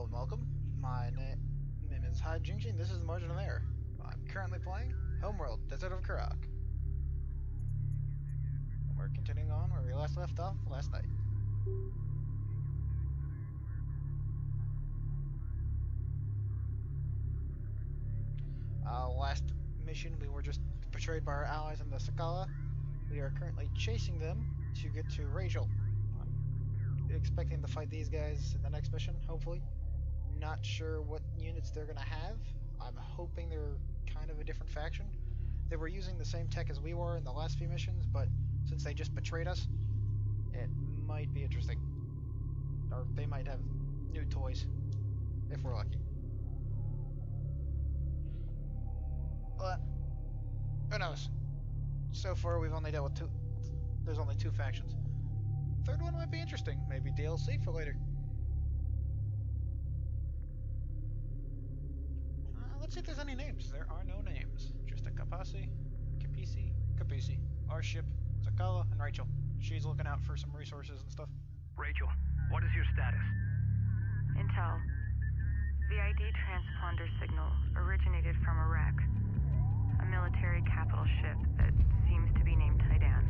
and welcome. My name is HiJinxy, and this is the Margin of Error. I'm currently playing Homeworld, Desert of Kharak. And we're continuing on where we last left off last night. Last mission we were just betrayed by our allies in the Sakala. We are currently chasing them to get to Rachel. I'm expecting to fight these guys in the next mission, hopefully. Not sure what units they're gonna have. I'm hoping they're kind of a different faction. They were using the same tech as we were in the last few missions, but since they just betrayed us, it might be interesting. Or they might have new toys, if we're lucky. But who knows? So far we've only dealt with two. There's only two factions. Third one might be interesting. Maybe DLC for later. Let's see if there's any names. There are no names. Just a Kapisi, our ship, Sakala, and Rachel. She's looking out for some resources and stuff. Rachel, what is your status? Intel. The ID transponder signal originated from a wreck. A military capital ship that seems to be named Tidan.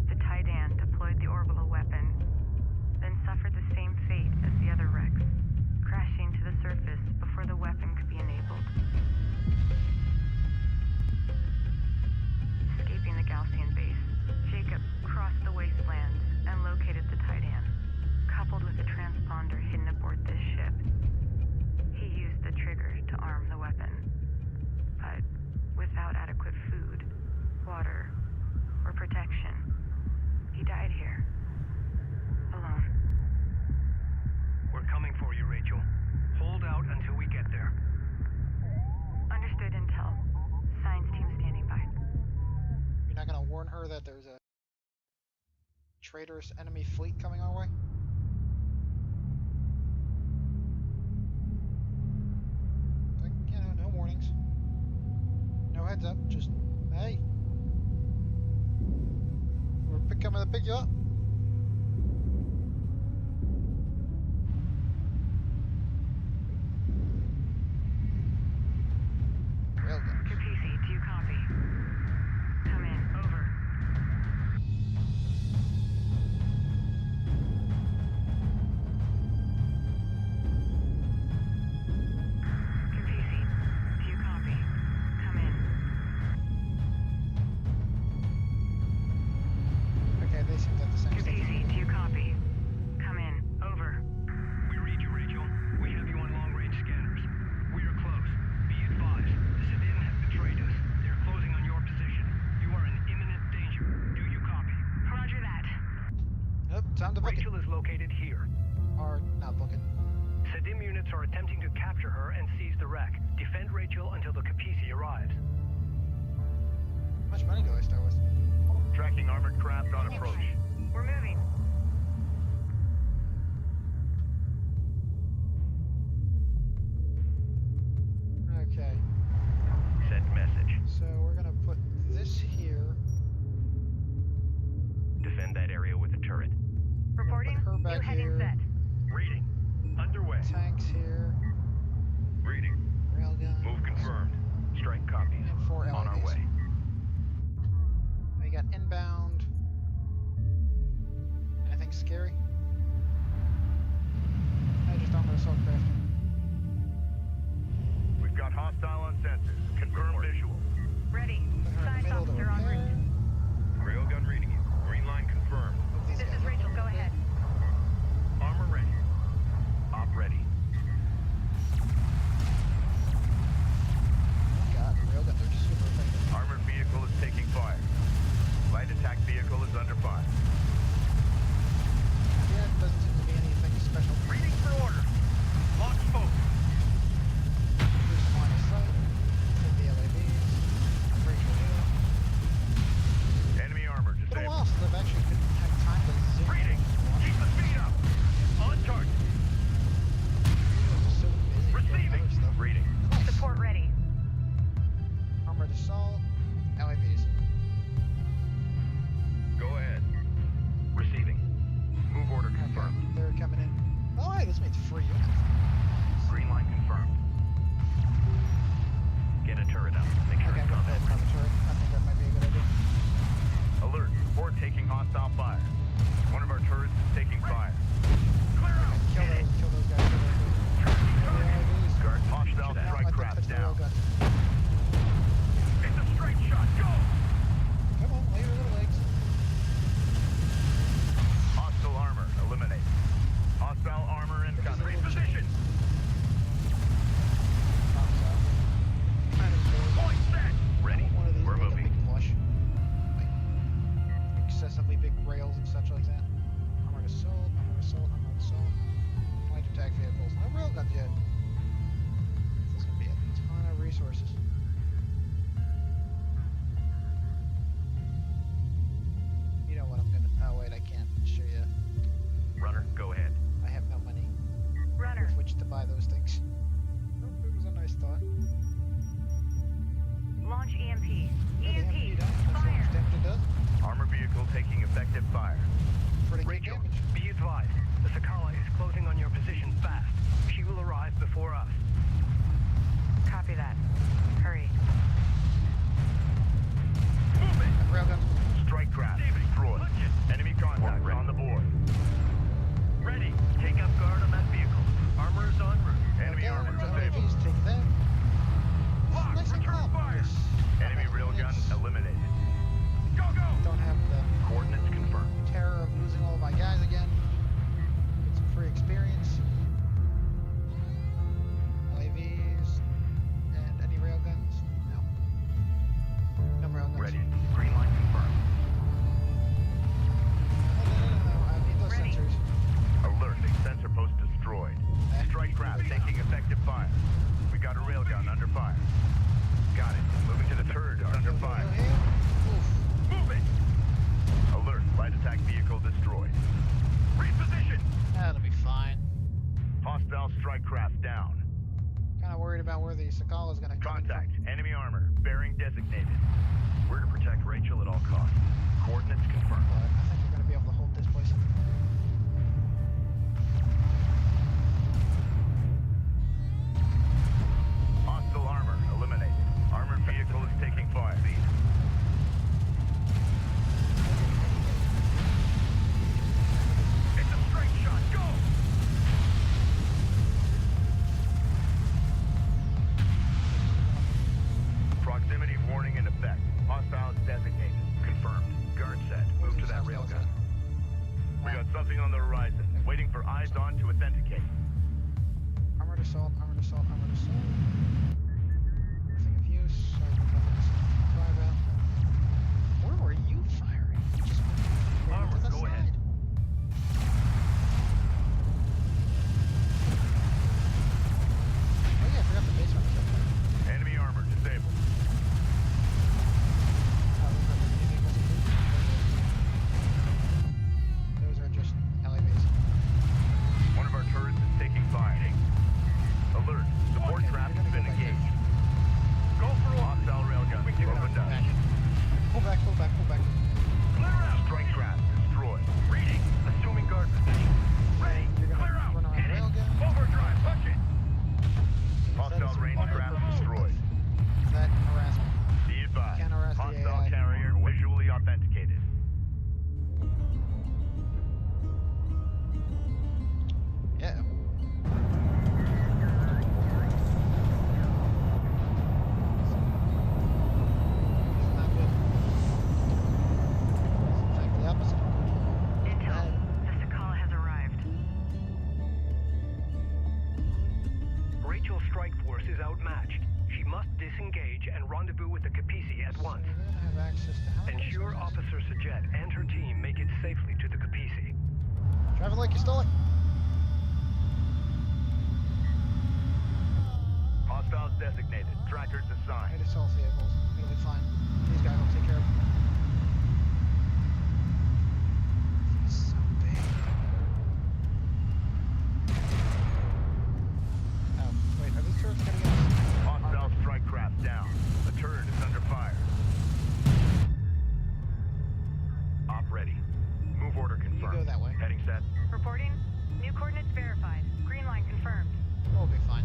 The Tidan deployed the orbital weapon, then suffered the same fate as the other wrecks, crashing to the surface before the weapon could be enabled. Escaping the Gaussian base, Jacob crossed the wastelands and located the Tidan. Coupled with a transponder hidden aboard this ship, he used the trigger to arm the weapon. But without adequate food, water, or protection, he died here, alone. We're coming for you, Rachel. Hold out until we get there. Understood, Intel. Science team standing by. You're not gonna warn her that there's a traitorous enemy fleet coming our way? Like, you know, no warnings. No heads up, just, hey. We're coming to pick you up. Kapisi, do you copy? Come in. Over. Kapisi, do you copy? Come in. Okay, they seem to have the same Kapisi, do you copy? Come in. Over. We read you, Rachel. We have you on long-range scanners. We are close. Be advised, the Sedin have betrayed us. They're closing on your position. You are in imminent danger. Do you copy? Roger that. Nope, time to book Rachel is located here. it. Or not book it. Sedim units are attempting to capture her and seize the wreck. Defend Rachel until the Kapisi arrives. How much money do I start with? Tracking armored craft on approach. We're moving. Okay, Send message. so we're gonna put this here. Defend that area with a turret. Reporting. Put her New back heading here. set. Reading. Underway. Tanks here. Reading. Railgun. Move confirmed. Strike copies. And 4 On our LEDs. way. We got inbound. Anything scary? I just armored assault craft. We've got hostile on sensors. Confirm visual. Ready. Put her in the Science middle to officer en repair. route. Railgun reading you. Green line confirmed. Move these This guys is up Rachel. a Go little bit. ahead. Armor ready. Op ready. Oh god, railguns are super effective. Armored vehicle is taking fire. Light attack vehicle is under fire. Copy that. Hurry. Movement! Railgun. Strike craft destroyed. Enemy contact on the board. Ready. Take up guard on that vehicle. Armor is en route. Enemy armor disabled. LAVs, take that. Lock, Nice and return calm. fire. Yes. Enemy railgun eliminated. Go, go! Don't have the Coordinates confirmed. terror of losing all my guys again. Get some free experience. LAVs and any railguns? No. No railguns. Ready. Green line confirmed. No. I need those Ready. sensors. Alert. Sensor post destroyed. Strike craft taking effective fire. We got a railgun under fire. Got it. Moving to the turret is under fire. Oof. Move it! Alert. Light attack vehicle destroyed. Reposition! That'll be fine. Hostile strike craft down. Kind of worried about where the Sakala's gonna come in from. Contact. Enemy armor. Bearing designated. We're to protect Rachel at all costs. Coordinates confirmed. But I think we're gonna be able to hold this place. Hostile armor eliminated. Armored vehicle is taking fire. It's a straight shot. Go! Proximity warning in effect. Hostiles designated. Confirmed. Guard set. Move to that railgun. We got something on the horizon. Waiting for eyes on to authenticate. Armored assault, armored assault, armored assault. Nothing of use. Nothing to fire about. Where were you firing? You just went Armor, to the go side. ahead. Oh yeah, I forgot the base runners up there. Enemy armor disabled. Those are just LAVs. One of our turrets is taking fire. Alert. Support Okay, trap you're has gonna been go back engaged. Go for one. Hostile railgun opened up. Pull back, pull back, pull back. Clear out! Strike craft destroyed. Reading. Assuming guard position. Ready. You're gonna Clear out. run around Hit it. railgun. Overdrive. Touch it. Hostile range craft destroyed. That harassment. Be advised. Can't harass the Hostile AI. carrier visually authenticated. Yeah. Not good. In fact, the opposite. Intel. The Sakala has arrived. Rachel's strike force is outmatched. She must disengage and rendezvous with the Capisi at once. So we're gonna have access to how many Ensure resources? Officer Sajet and her team make it safely to the Capisi. Drive it like you stole it. Hostiles designated. Trackers assigned. Made assault vehicles. It'll be fine. These guys will take care of it. It's so big. Oh, wait, are these turrets gonna get us? Hostile strike craft down. The turret is under fire. Op ready. Move order You confirmed. go that way. Heading set. Reporting. New coordinates verified. Green line confirmed. We'll be fine.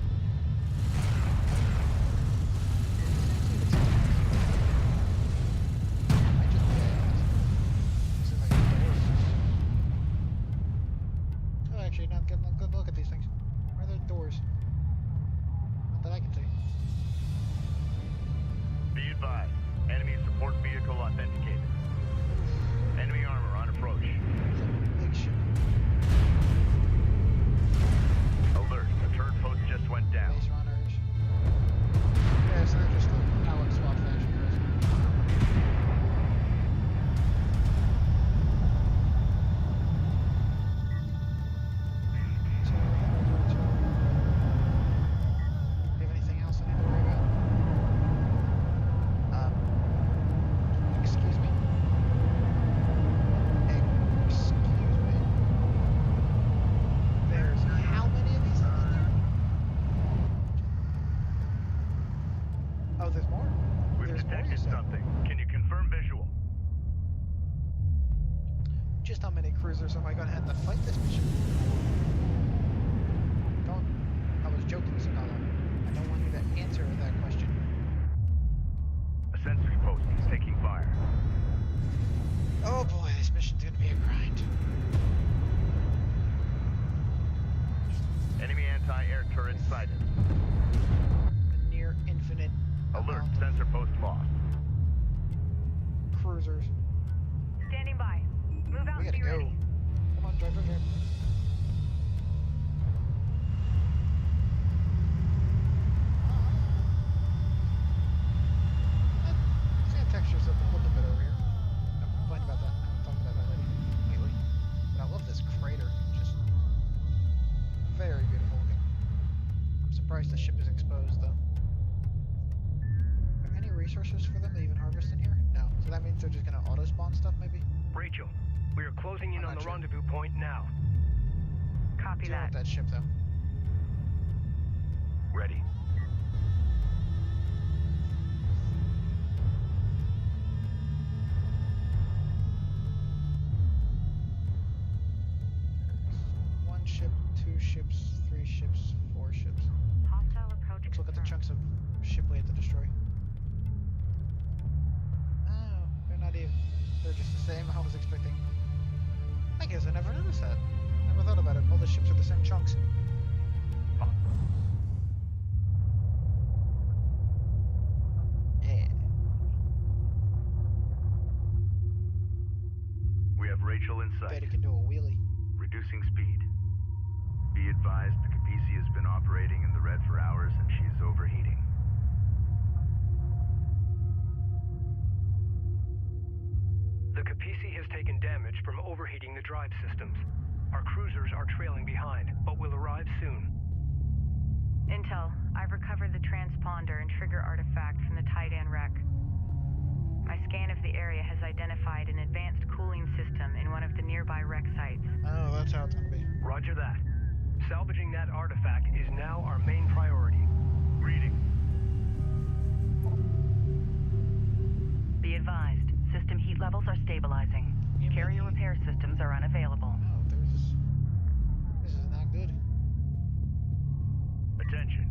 Oh, actually, not good. Good look at these things. Where are the doors? Not that I can see. Be advised. Enemy support vehicle authenticated. Enemy armor on approach. It's a big ship. Alert. The turret post just went down. Base runners. Yeah, so they're just the pallet swap fashion droids. So, do you have anything else I need to worry about? Excuse me. Excuse me. There's how many of these things in there? Oh, there's more? We've There's more, you detected said. something. Can you confirm visual? Just how many cruisers am I gonna have to fight this mission? Don't. I was joking, Sakala. I don't want you to answer that question. turret sighted. A near infinite Alert, amount of sensor post lost. cruisers. Standing by. Move out We and gotta be go. ready. Come on, drive, drive, drive. Sand texture's up a little bit over here. Don't complain about that. I haven't talked about that lately. But I love this crater. Just very beautiful looking. I'm surprised the ship is exposed though. Are there any resources for them to even harvest in here? No. So that means they're just gonna auto spawn stuff maybe? Rachel, we are closing in I'm on not the sure. rendezvous point now. Copy Deal that. with that ship though. Ready. One ship, two ships, three ships, four ships. Hostile approach Let's look at the confirmed. chunks of ship we have to destroy. Oh, they're not even. They're just the same. I was expecting. I guess I never noticed that. Never thought about it. All the ships are the same chunks. Yeah. We have Rachel in Bet sight. it can do a wheelie. Reducing speed. Be advised, the Capisi has been operating in the red for hours and she is overheating. The Capisi has taken damage from overheating the drive systems. Our cruisers are trailing behind, but will arrive soon. Intel, I've recovered the transponder and trigger artifact from the Titan wreck. My scan of the area has identified an advanced cooling system in one of the nearby wreck sites. Oh, that's how it's gonna be. Roger that. Salvaging that artifact is now our main priority. Reading. Be advised, system heat levels are stabilizing. You Carrier mean- repair systems are unavailable. Oh, this is not good. Attention.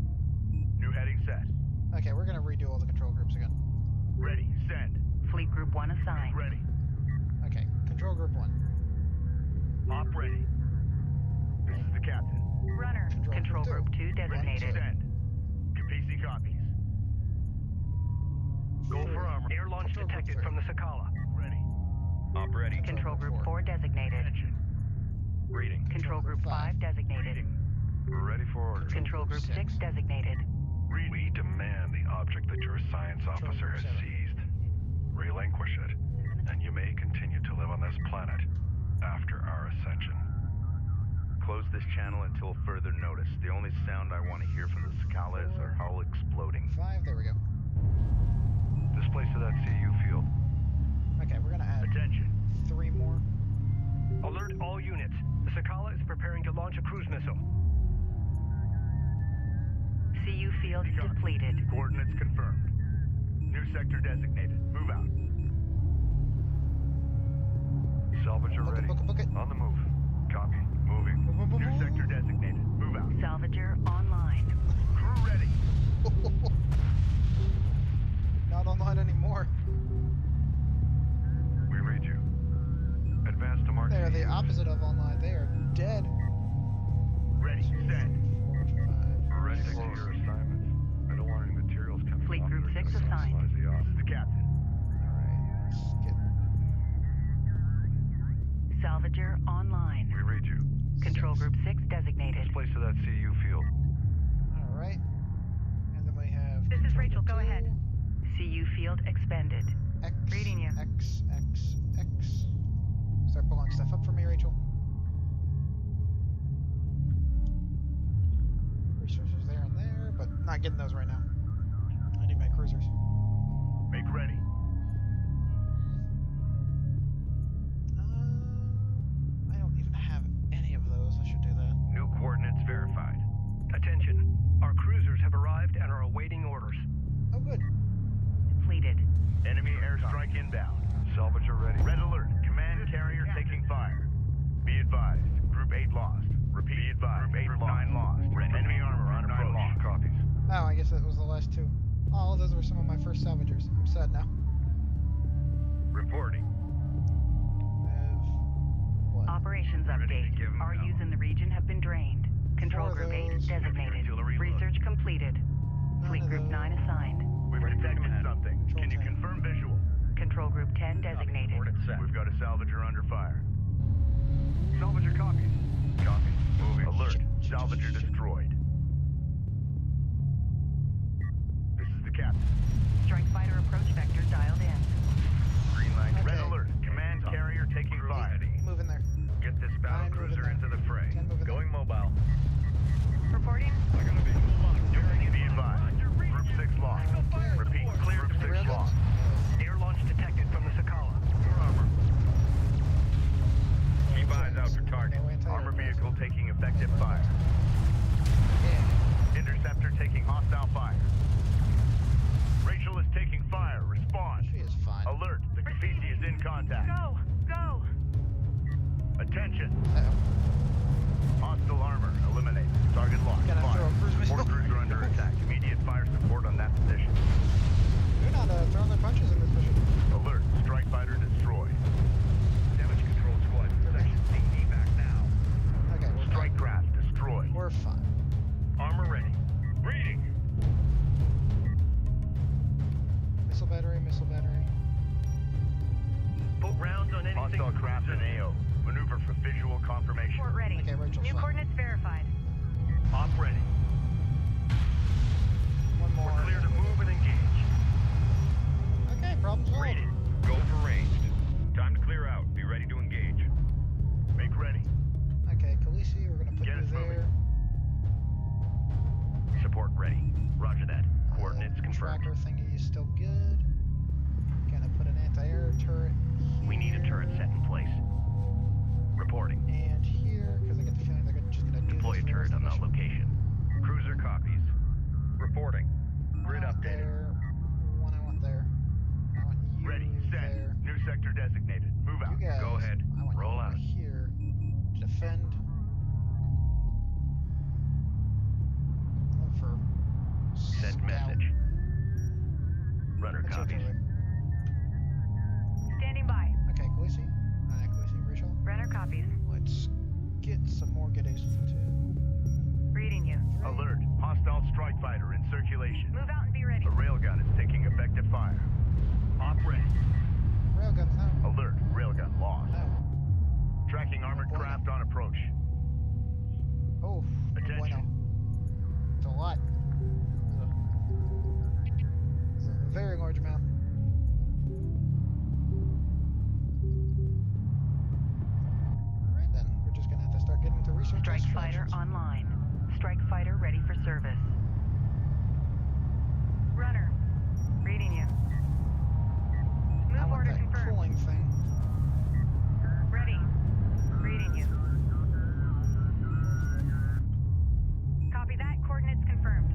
New heading set. Okay, we're gonna redo all the control groups again. Ready. Send. Fleet Group 1 assigned. Ready. Okay, control group 1. Op ready. This is the captain. Runner. Control Group 2 Ready. designated. Send. Capisi copies. Go for armor. Air launch Control group detected three. from the Sakala. Ready. Op ready. Control Group Four. 4 designated. Attention. Reading. Control Group 5 designated. Ready for orders. Control Group 6 designated. Reading. We demand the object that your science officer has seized. Relinquish it, and you may continue to live on this planet after our ascension. Close this channel until further notice. The only sound I want to hear from the Sakala is our hull exploding. 5, there we go. Displace to that CU field. Okay, we're gonna add Attention. 3 more. Alert all units. The Sakala is preparing to launch a cruise missile. CU field depleted. Coordinates confirmed. New sector designated. Move out. Salvager Book it, ready. book it, book it. On the move. Copy. Moving. Boom, boom, boom, New boom. sector designated. Move out. Salvager online. Crew ready. Not online anymore. We read you. Advance to mark. They're the CUs. opposite of online. They are dead. Ready. Send. 4, 5, Ready to six. do your assignments. I don't want any materials coming Fleet off Group that are 6 gonna assigned. neutralize the op. This is the captain. Alright, let's get. Salvager online. We read you. Control Group 6 designated. Displace to that CU field. Alright. And then we have. This is control Rachel, group go ahead. 2, CU field expended. X, Reading you. X, X, X. Start pulling stuff up for me, Rachel. Resources there and there, but not getting those right now. I need my cruisers. Make ready. I don't even have any of those. I should do that. New coordinates verified. Attention. Our cruisers have arrived and are awaiting orders. Oh, good. Depleted. Enemy airstrike inbound. Salvager ready. Red alert. Command carrier taking fire. Be advised. Group 8 lost. Repeat. Be advised. Group 8 9 lost. Enemy armor on approach. Copies. Oh, I guess that was the last 2. Oh, those were some of my first salvagers. I'm sad now. Reporting. What? Operations Ready to update. give 'em RUs hell. in the region have been drained. Control Control more of Group 8 those. designated. Artillery look. Research completed. None Fleet of Group those. 9 assigned. We've detected something. Control Can you 10. confirm visual? Control Group 10 designated. We've got a salvager under fire. Salvager copies. Copy. Moving. Alert. Salvager destroyed. This is the captain. Strike fighter approach vector dialed in. Green light. Red Okay. alert. Command carrier taking fire. Move in there. Get this battle 9 moving cruiser there. into the fray. 10 moving Going mobile. Reporting. I got a visual lock. Be advised. Group 6 lost. Okay. Repeat. Clear. Group 6 Railguns? lost. Air launch detected from the Sakala. Armor. Keep eyes out for No target. anti-air Armor guns. vehicle taking effective fire. Yeah. Interceptor taking hostile fire. Rachel is taking fire. Respond. She is fine. Alert. The Kharak is in contact. Go! Go! Attention. Uh-oh. Hostile armor. Eliminate. Target locked. Gonna Fire. throw a cruise missile. Support cruiser under attack. Immediate fire support on that position. They're not throwing their punches in this mission. Alert. Strike fighter destroyed. Damage control squad. Section C evac now. Okay, we're Strike fine. craft destroyed. We're fine. Armor ready. Reading. Missile battery, missile battery. Put rounds on anything. Hostile craft in AO. Maneuver for visual confirmation. Port ready. Okay, Rachel's New fine. coordinates verified. Op ready. One more. We're clear to move and engage. Okay, problem solved. Reading. Go for ranged. Time to clear out. Be ready to engage. Make ready. Okay, Khaleesi, we're gonna put Get you us there. Support ready. Roger that. Coordinates confirmed. Tracker thingy is still good. Gonna put an anti-air turret here. We need a turret set in place. Reporting. And here, because I get the feeling they're just gonna do Deploy this a for the turret rest on of that the mission. location. Cruiser copies. Reporting. Grid One I want updated. there. One I want there. I want you Ready. there. Send. New sector designated. Move out. You guys. Go ahead. I want Roll you out. over here to defend. Look for Send scout. message. Rudder What's your copies. turret? Standing by. Okay, Khaleesi. Khaleesi, Rachel. Runner copies. Let's get some more goodies. 2, Reading you. 3. Alert. Hostile strike fighter in circulation. Move out and be ready. A railgun is taking effective fire. Op ready. Railguns now. Alert. Railgun lost. No. Tracking armored Bueno. craft on approach. Oh, Attention. bueno. It's a lot. It's a very large amount. Alright then, we're just gonna have to start getting to research Strike extractions. fighter online. Strike fighter ready for service. Runner. Reading you. I Move want order that confirmed. cooling thing. Ready. Reading you. Copy that. Coordinates confirmed.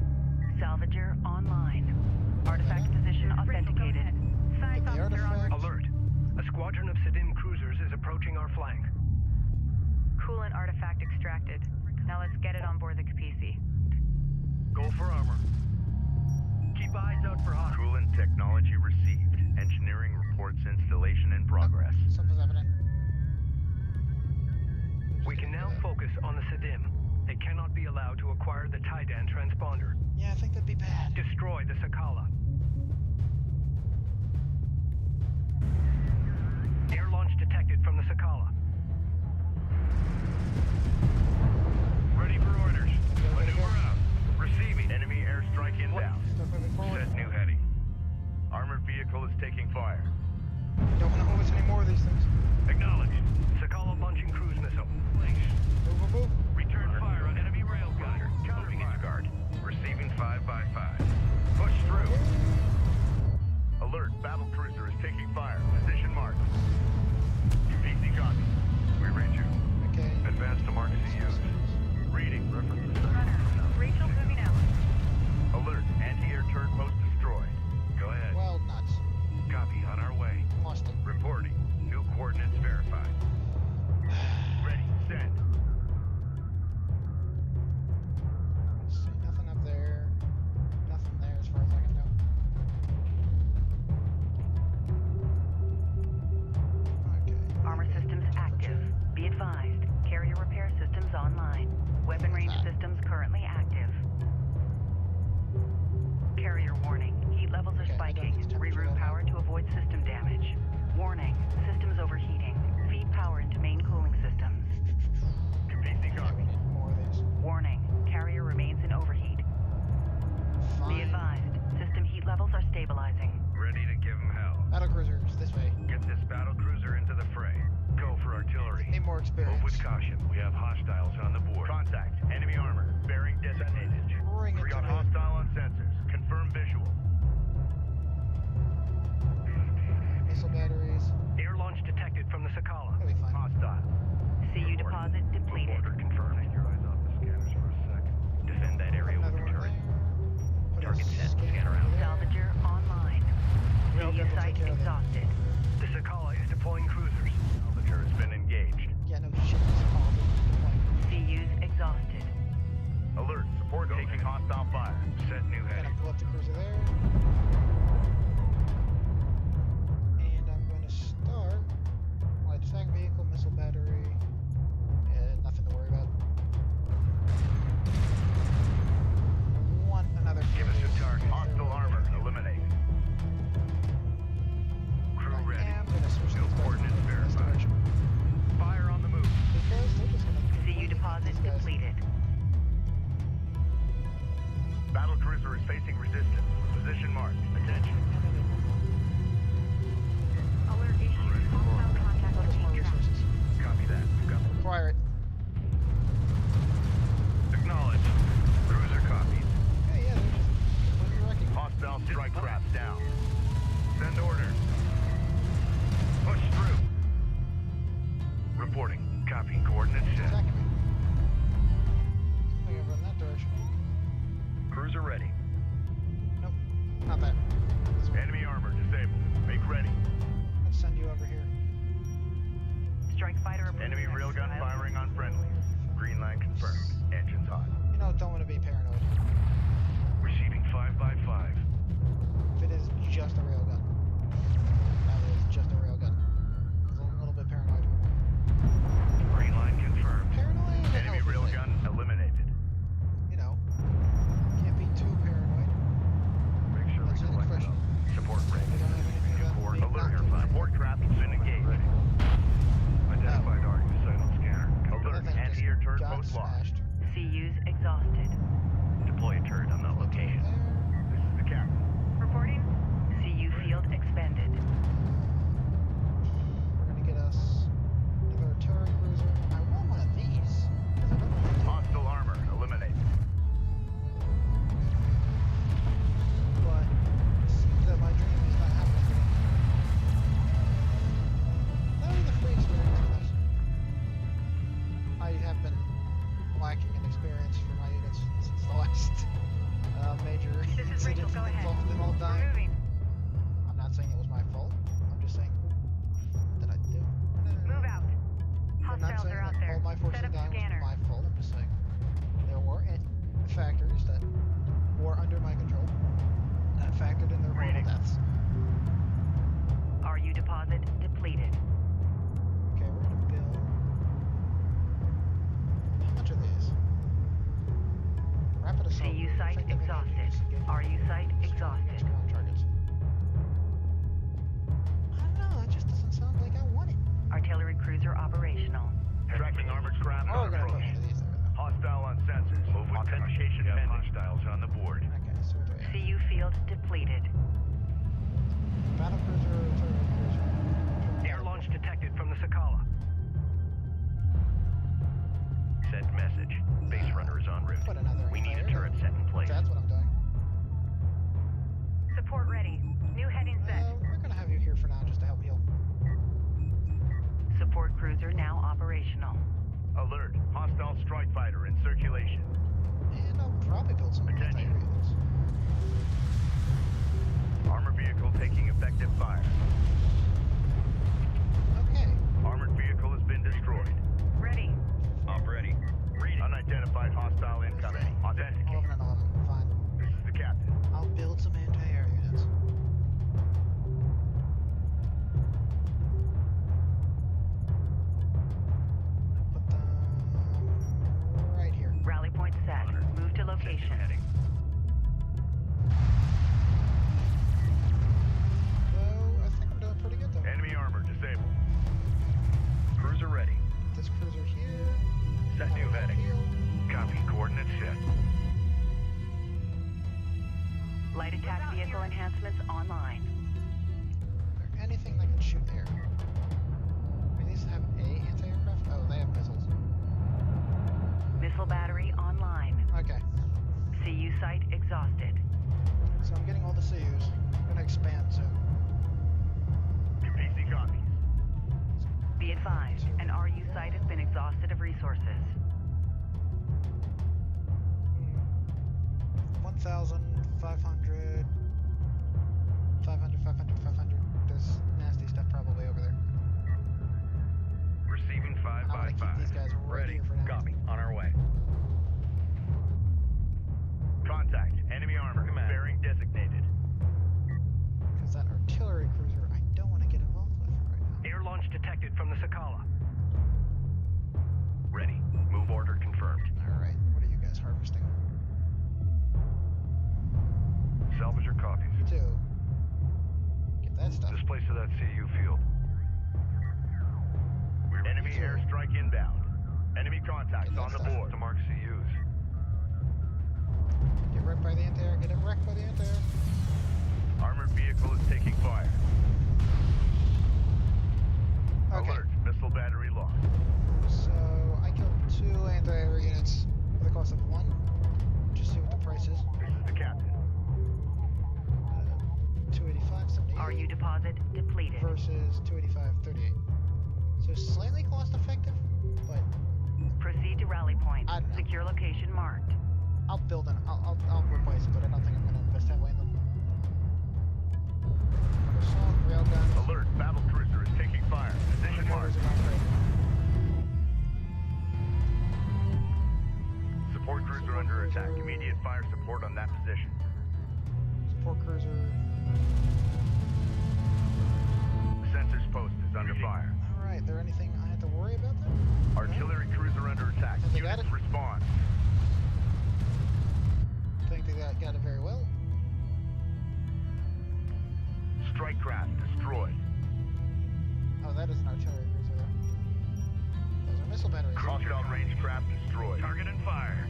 Salvager online. Artifact position authenticated. Science Get the officer en route. artifact. Alert. A squadron of Sedim cruisers is approaching our flank. Coolant artifact extracted. Now let's get it on board the Kapisi. Go for armor. Keep eyes out for hot. Coolant technology received. Engineering reports installation in progress. Something's happening. We can now focus on the Sedim. They cannot be allowed to acquire the Tidan transponder. Yeah, I think that'd be bad. Destroy the Sakala. Air launch detected from the Sakala. Ready for orders. Maneuver out. Receiving. Enemy airstrike inbound. Start moving forward. Set new heading. Armored vehicle is taking fire. Don't want to move us any more of these things. Acknowledged. Sakala launching cruise missile. Place. Move, move, move. have hostiles on the board. Contact. Enemy armor. Bearing designated. Bring it We to got me. hostile on sensors. Confirm visual. Missile batteries. Air launch detected from the Sakala. That'll be fine. Hostile. CU deposit depleted. Reporter confirmed. Take your eyes off the scanners for a second. Defend that area with Another the one turret. there. Put a Target set. scanner Scanner out. there. Salvager online. Railgun CU will site take care of that. exhausted. The Sakala is deploying cruisers. Salvager has been engaged. Yeah, no shit. It's all like, CU's exhausted. Alert. Support taking hostile fire. Set new gonna heading. blow up the cruiser there. And I'm going to start light attack vehicle, missile battery. Nothing to worry about. Another Give us cruiser. a target. Hostile armor eliminated. Crew I ready. am gonna switch No these guys coordinates in this verified. direction. Fire on the move. Because they're just gonna CU completely deposit these guys. depleted. Battle cruiser is facing resistance. Position marked. Attention. Alert issued. Hostile contact What is more being tracked. resources? Copy that. We've got Require it. acknowledged. Cruiser copied. Yeah, they're just completely wrecking. Hostile strike craft down. Send orders. Push through. Reporting. Copy. Coordinates set. Attacking me. Something over in that direction. Cruiser ready. Nope, not that. This way. Enemy armor disabled. Make ready. Let's send you over here. Strike fighter approved. Enemy railgun firing on friendlies. Green line confirmed. Engines hot. You know, don't want to be paranoid. Receiving 5x5. If it is just a railgun. That is just a railgun. I'm a little bit paranoid. Green line confirmed. Paranoid is a Enemy healthy thing. railgun eliminated. You know, can't be too paranoid. Make sure we That's collect fresh. them. Support We ready. don't have anything about Report. being Alert. not too Support craft has been engaged. Ready. Identified target site on scanner. Alert. That thing just Anti-air turret got post lost. smashed. CU's exhausted. Deploy a turret on that location. There. This is the captain. Reporting. CU field expended. We're gonna get us another turret cruiser. I want one of these. 'Cause I don't want to Hostile armor eliminated. but it seems that my dream is not happening today. That was a free experience for this. I have been lacking in experience for my units since the last major This is Rachel. incident Go ahead. involved them all We're dying. moving. I'm not saying it was my fault. I'm just saying, what did I do? Move out. I'm not Hostiles saying are out that there. all my forces Set up dying scanner. was my fault. I'm just saying there were factors that were under my control that factored in their mortal deaths. RU deposit depleted. Okay, we're gonna build. How much are these? Rapid assault. CU site Effective exhausted. engagement. RU site exhausted. Strong targets. I don't know. It just doesn't sound like I want it. Artillery cruiser operational. Tracking armored craft Oh, we're on gonna put approach. one of these there. Though. Hostile on sensors. Move with caution. Authentication We have pending. hostiles on the board. Okay, so what do we have? CU field depleted. Battle cruiser, turret cruiser. Air launch detected from the Sakala. Send message. Base runner is en route. Put another We need a anti-air. turret set in place. That's what I'm doing. Support ready. New heading set. We're gonna have you here for now, just to help heal. Support cruiser now operational. Alert. Hostile strike fighter in circulation. And I'll probably build some Attention. anti-air units. Armor vehicle taking effective fire. Okay. Armored vehicle has been destroyed. Ready. I'm ready. Unidentified hostile incoming. Authenticate. 11 and 11. Fine. This is the captain. I'll build some anti-air units. Put them right here. Rally point set. Move to location. Heading. So I think we're doing pretty good though. Enemy armor disabled. Cruiser ready. This cruiser here. Set new I'll heading. heal. Copy. Coordinates set. Light attack vehicle enhancements online. Is there anything that can shoot air? Do these have a anti-aircraft? Oh, they have missiles. Missile battery online. Okay. CU site exhausted. So I'm getting all the CUs. I'm gonna expand soon. Your PC copies. Be advised, an RU site has been exhausted of resources. 1,500. 500, 500, 500. There's nasty stuff probably over there. Receiving 5 I'm by gonna 5. keep these guys right Ready. here for now. Copy. On our way. Contact. Enemy armor. Command. Bearing designated. Because that artillery cruiser I don't want to get involved with right now. Air launch detected from the Sakala. Ready. Move order confirmed. Alright, what are you guys harvesting? Salvage your copies. You too. Get that stuff. Displace to that CU field. Enemy airstrike inbound. Enemy contacts Get that on the stuff. board. To mark CUs. Get wrecked by the anti-air. Get wrecked by the anti-air. Armored vehicle is taking fire. Okay. Alert. Missile battery lost. So I killed 2 anti-air units for the cost of 1. Just see what the price is. This is the captain. 285, 78. RU deposit depleted. Versus 285, 38. So slightly cost effective, but Proceed to rally point. I don't know. Secure location marked. I'll build an. I'll replace it, but I don't think I'm going to invest heavily in them. Assault railguns. Alert. Battle cruiser is taking fire. Position marked. Support cruiser under attack. Immediate fire support on that position. Support cruiser. Sensors post is under fire. All right. There anything I have to worry about there? Artillery cruiser under attack. Have they got Units it? respond. I think they got it very well. Strike craft destroyed. Oh, that is an artillery cruiser there. Those are missile batteries. Hostile range craft destroyed. Target and fire.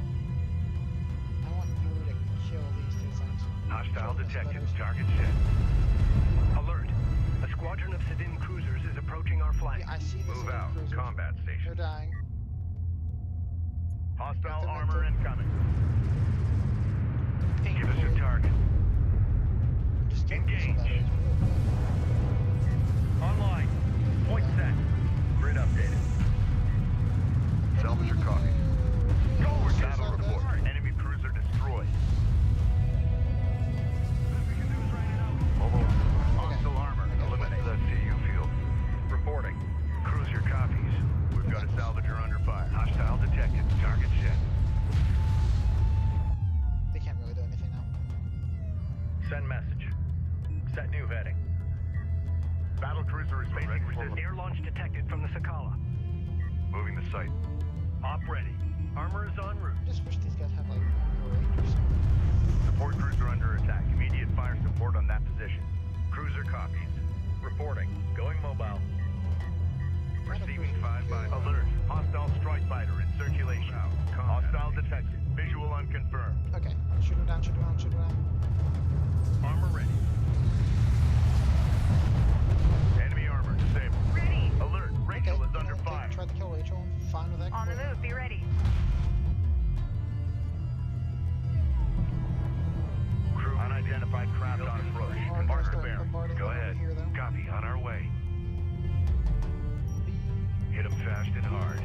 I want you to kill these 2 things. Hostile Kill missile detected. batteries. Target set. Alert. A squadron of Sidin cruisers is approaching our flank. Yeah, I see this Move out. cruisers. Combat They're station. dying. Hostile Get them armor into- incoming. Give us your target. Just kill missile Engage. batteries. Online. Point set. Grid updated. Salvage your copies. Forward Shoot battle out of that. report. Enemy cruiser destroyed. Mobile. Hostile armor Eliminate eliminated. that CU field. Reporting. Cruise your copies. We've got a salvager under fire. Hostile detected. Target set. They can't really do anything now. Send message. Set new heading. Battle cruiser is facing Ready for resistance. Air launch detected from the Sakala. Moving the site. Op ready. Armor is en route. I just wish these guys had like range or something. Support cruiser under attack. Immediate fire support on that position. Cruiser copies. Reporting. Going mobile. Receiving 5 by 5. Alert. Hostile strike fighter in circulation. Hostile detected. Visual unconfirmed. Okay, shoot him down, shoot him down, shoot him down. Armor ready. Enemy armor disabled. Ready. Alert. Rachel Okay, is under they fire. tried to kill Rachel. Fine with that. On the completely. move. Be ready. Crew unidentified craft on approach. Are gonna Marker start bearing. bombarding Go them ahead. over here though. Copy. On our way. Hit them fast and hard.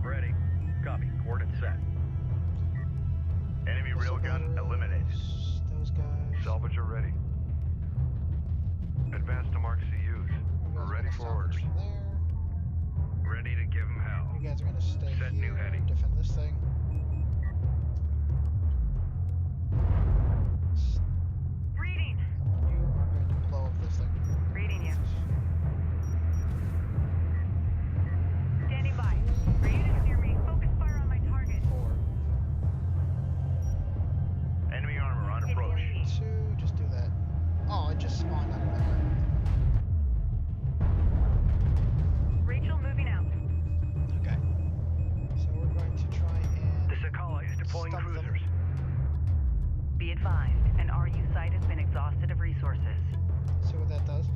Ready. Copy. Coordinates set. Enemy Missile railgun batteries, eliminated. Those guys. Salvager ready. Advance to mark CUs. You guys We're are ready gonna for salvage orders. from there. Ready to give them hell. You guys are gonna stay Set here new heading. and defend this thing. Reading. You are going to blow up this thing. Reading you. Standing by. For units near me, focus fire on my target. 4, Enemy armor on Hit the approach. enemy. 2, just do that. Oh, it just spawned out of nowhere. Rachel moving out. Okay. So we're going to try The and Sakala is deploying stun them. cruisers. Be advised, an RU site has been exhausted of resources. See what that does.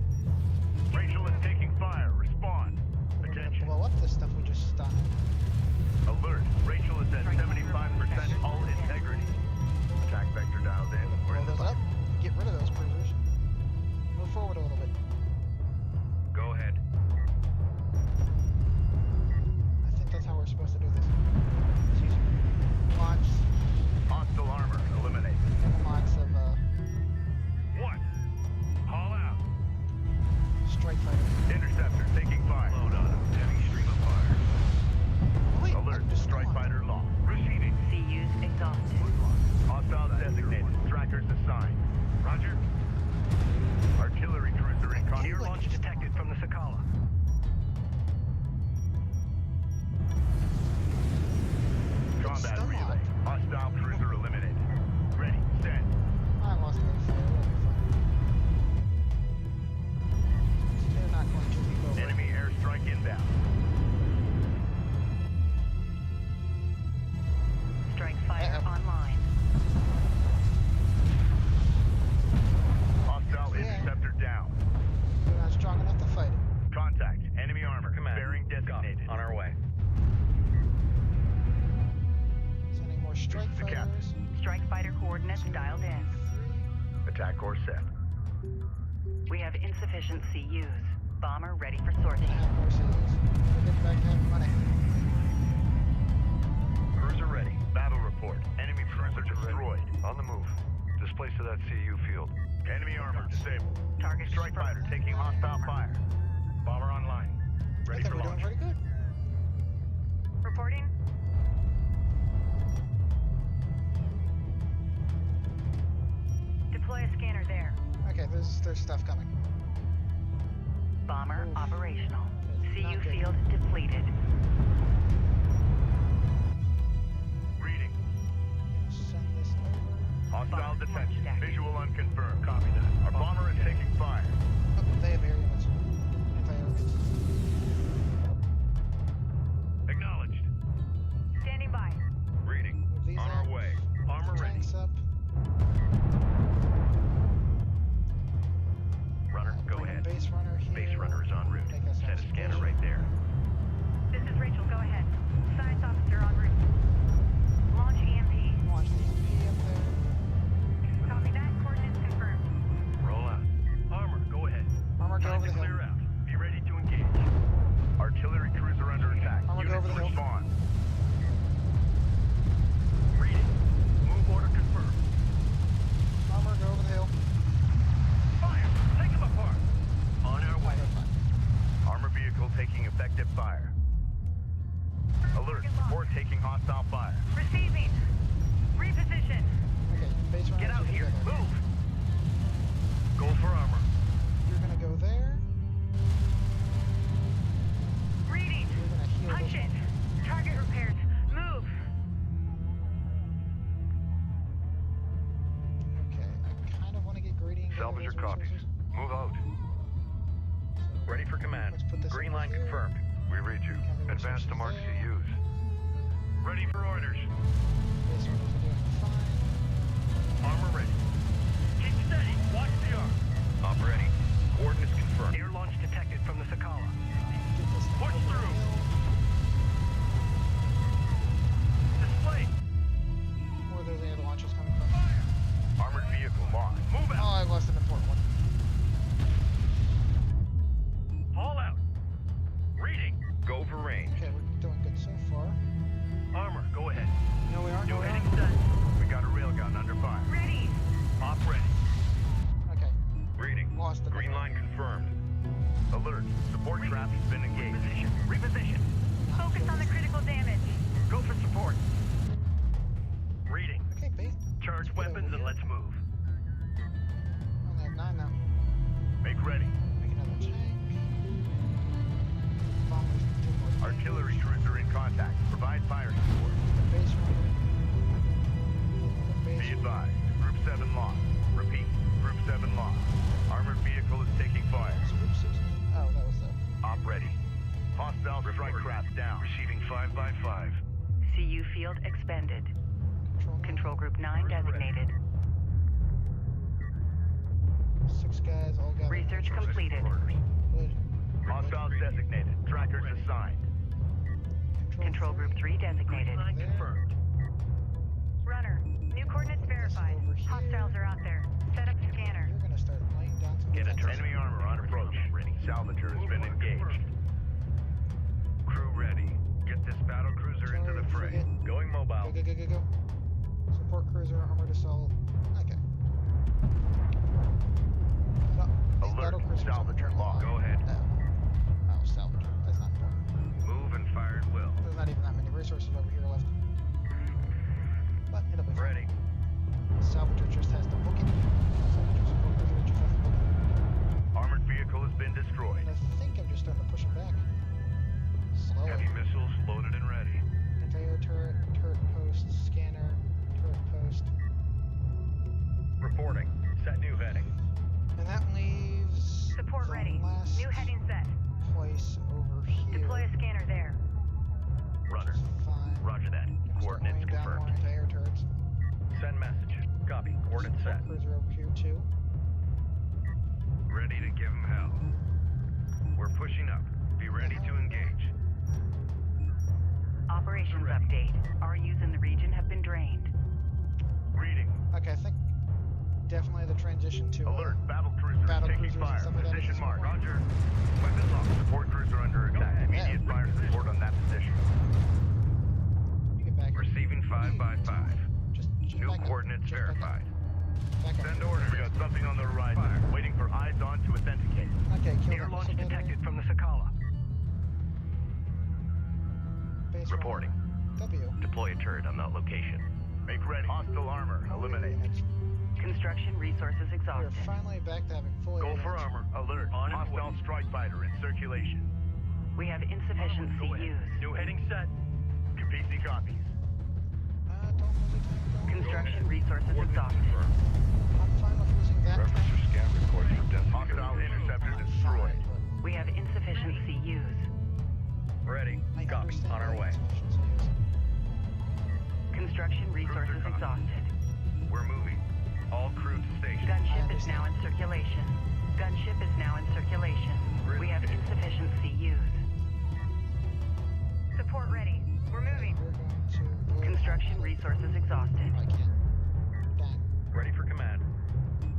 Rachel is taking fire. Respond. We're gonna Attention. blow up this stuff we just stunned. This is the captain. fighters. Strike fighter coordinates 2, dialed in. 3. Attack course set. We have insufficient CUs. Bomber ready for sortie. Half horses. We're getting back to having money. Cruiser ready. Battle report. Enemy cruiser destroyed. On the move. Displace to that CU field. Enemy armor disabled. Target Strike confirmed. fighter taking hostile fire. Bomber online. I Ready think for we're doing launch. pretty good. Reporting. Deploy a scanner there. Okay, there's stuff coming. Bomber Oof. operational. That's CU not good. field depleted. Reading. Send this over. Hostile Bomber detection. stack. Visual unconfirmed. Copy that. Our bomber is taking fire. Oh, they have air units. Anti-air units. Acknowledged. Standing by. Reading. Move these On out. our way. Armor ready. Tanks up. Runner, go Bring a ahead. Base runner here. Base runner is en route. Take us Set on a scanner station. right there. This is Rachel. Go ahead. Science officer en route. Launch EMP. Launch the EMP up there. Copy that. Coordinates confirmed. Roll out. Armor, go ahead. Armor, go Time over to the hill. clear out. Be ready to engage. Artillery cruiser under attack. Armor, go Units over the hill. respond. Reading. Move order confirmed. Armor, go over the hill. Fire! Take them apart! On our way. Okay, fine. Armor vehicle taking effective fire. Alert. Support taking hostile fire. Receiving. Reposition. Okay, base runners Get out are here. together. Move! Go for armor. You're gonna go there. Reading. You're gonna heal Punch this it. one. Target repairs. Move. Okay, I kind of want to get greedy and get all Salvage your those copies. resources. Move out. Ready for command. Let's put this Green over line here. confirmed. We read you. Have the Advance to resources mark there. CUs. Ready for orders. Base runners are doing fine. Armor ready. Keep steady. Watch the arm. Up ready. Coordinates confirmed. Air launch detected from the Sakala. Get this thing Push over the through. hill. Display. Where are those air launches coming from? Armored vehicle lost. Move Oh, out. I lost an important one. Haul out. Reading. Go for range. Okay, we're doing good so far. Armor, go ahead. No, we aren't. New No, we heading aren't. set. We got a railgun under fire. Ready. Op ready. Okay, Reading. lost another Green one. line confirmed. Alert. Support trap has been engaged. Reposition. Reposition. Focus on the critical damage. Go for support. Reading. Okay, base. Charge Get weapons over and here. let's move. Only have 9 now. Make ready. Make another tank. Bombers do more Artillery damage. cruiser in contact. Provide fire support. The base runner. The base Be advised. Group 7 lost. Repeat. Group 7 lost. Armored vehicle is taking fire. Group 6. Oh, that was the. Op ready. Hostile strike craft down. Receiving 5x5. CU field expended. Control group 9 Cruiser ready. designated. 6 guys all got. Research completed. Good. Hostiles designated. Trackers assigned. Control group 3 designated. Line There. confirmed. Runner. New coordinates verified. over here. Hostiles are out there. Set up scanner. You're gonna start laying down some Get a defenses. enemy armor on approach. Salvager has been engaged. Crew ready. Get this battle cruiser into the fray. Frigate. Going mobile. Go, go, go, go, go. Support cruiser, armored assault. Okay. No, these Alert. battle cruisers Salvager are locked. Go ahead. No. Oh, salvager. That's not important. Move and fire at will. There's not even that many resources over here left. But it'll be fine. Ready. Salvager just has to book it. Salvager support cruiser just has to book it. Armored vehicle has been destroyed. And I think I'm just starting to push him back. Slowly. Heavy missiles loaded and ready. Anti-air turret, turret post, scanner, turret post. Reporting. Set new heading. And that leaves Support the ready. last New heading set. place over here. Deploy a scanner there. Runner. Fine. Roger that. Gonna start Coordinates laying down more confirmed. anti-air turrets. Send message. Copy. Coordinates set. Cruiser over here too. Ready to give him hell. We're pushing up. Be ready to engage. Operations update. RUs in the region have been drained. Reading. Okay, I think definitely the transition to Alert. Battle cruisers battle taking cruisers and fire. stuff like that. Position is mark. important. Roger. Weapons off. Support cruiser under attack. Immediate Yeah. fire support on that position. You get back. Receiving 5 by 5. Just New back up. coordinates Just back up. verified. Back up. Send orders. We got something on the horizon. Fire. Waiting for eyes on to authenticate. Okay, kill Air that launch missile detected battery. from the Sakala. Base Reporting. runner. W. Deploy a turret on that location. Make ready. Hostile armor. Eliminate. Construction resources We're exhausted. finally back to having full Go for air armor. Alert. On its Hostile way. strike fighter in circulation. We have insufficient Go ahead. CUs. New heading set. Capisi copies. Don't lose it. Construction resources exhausted. I'm fine with losing that Reference tank. your scan reports for density. Hostile interceptor I'm destroyed. fine, We have insufficient CUs. Ready. but I Copy. understand On our the way. insufficiencies. Construction resources Cruiser copies. exhausted. We're moving. All crew to station. Gunship is now in circulation. Gunship is now in circulation. We have insufficient CUs. Support ready. We're moving. We're going to blow Construction up. resources exhausted. I can't. Dang. Ready for command.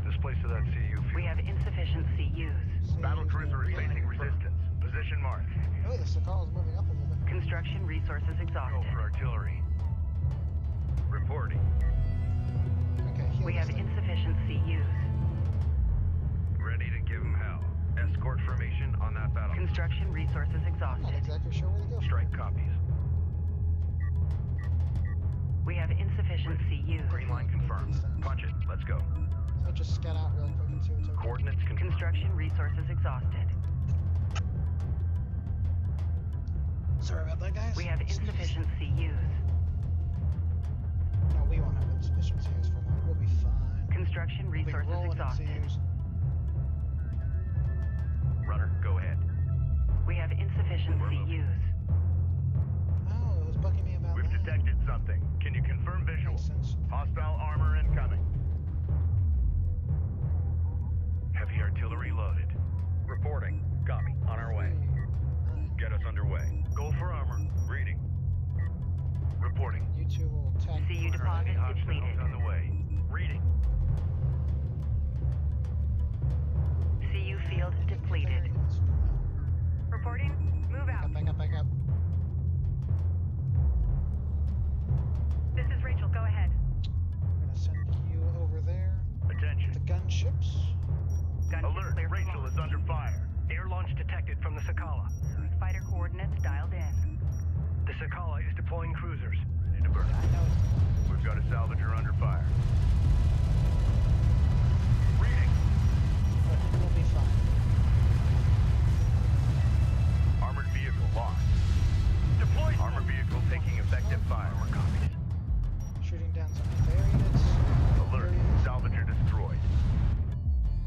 Displace to that CU We field. have insufficient CUs. Battle cruiser is facing resistance. Position mark. Oh, the Sakala's moving up a little bit. Construction resources Go exhausted. for artillery. Reporting. Okay, heal We this have thing. insufficient CUs. Ready to give him hell. Escort formation on that battle. Construction resources I'm not exhausted. exactly sure where to go. Strike copies. We have insufficient CUs. Green line confirmed. Punch it. Let's go. So just scout out real quick and see what's over. Coordinates confirmed. Construction resources exhausted. Sorry about that, guys. We have insufficient CUs. No, we won't have insufficient CUs for long. We'll be fine. Construction We'll be resources rolling in exhausted. CUs. Runner, go ahead. We have insufficient We're moving. CUs. Oh, it was bugging me about We've that. detected something. Can you confirm visual? Makes sense. Hostile armor incoming. Heavy artillery loaded. Reporting. Copy. On our way. 9. Get us underway. Go for armor. Reading. Reporting. You two will attack. CU the deposit runner. depleted. on the way. Reading. CU field depleted. Reporting. Move out. Back up, back up. This is Rachel. Go ahead. I'm gonna send you over there. Attention. The gunships. Gunship Alert. clear for Rachel launch. is under fire. Air launch detected from the Sakala. Fighter coordinates dialed in. The Sakala is deploying cruisers. Ready to burn. I know it's We've got a salvager under fire. Reading. but we'll be fine. Armored vehicle lost. Deployed. Armored vehicle taking effective fire. Copies. Shooting down some anti-air units. Alert. Air units. Salvager destroyed.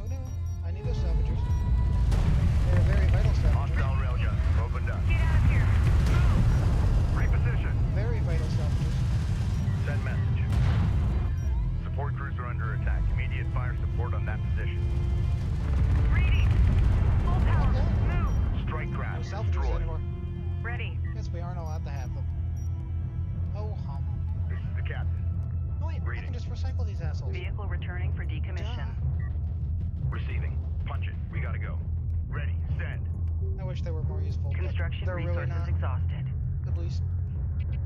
Oh no, I need those salvagers. They're very vital salvagers. Hostile railgun. Opened up. Get out of here. Reposition. Very vital salvagers. Send message. Support cruiser under attack. Immediate fire support on that position. Reading. Full power. Okay. Move. Strike No craft salvagers destroyed. anymore. Ready. Guess we aren't allowed to have them. Oh hum. This is the captain. Oh wait, I Reading. can just recycle these assholes. Vehicle returning for decommission. Receiving. Punch it. We gotta go. Ready. Send. I wish they were more useful. but Construction they're resources really not. exhausted. At least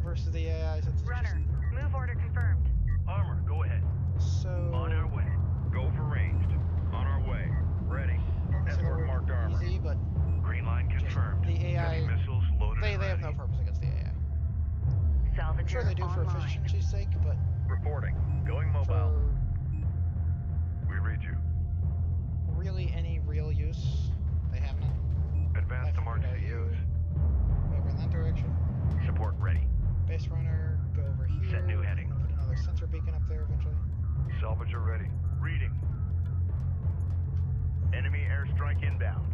versus the AIs. It's Runner. Move order confirmed. Armor. Go ahead. Just so. On our way. Go for ranged. On our way. Ready. I don't consider Escort it marked armor. easy, but Green line confirmed. the AI. Heavy missiles loaded They and have no ready. purpose against the AI. Salvager I'm sure they do for online. efficiency's sake, but Reporting. Going mobile. for We read you. really any real use, they have none. Advance to I mark figured out CUs. Over in that direction. Support ready. Base runner, go over here. Set new heading. Put another sensor beacon up there eventually. Salvager ready. Reading. Enemy airstrike inbound.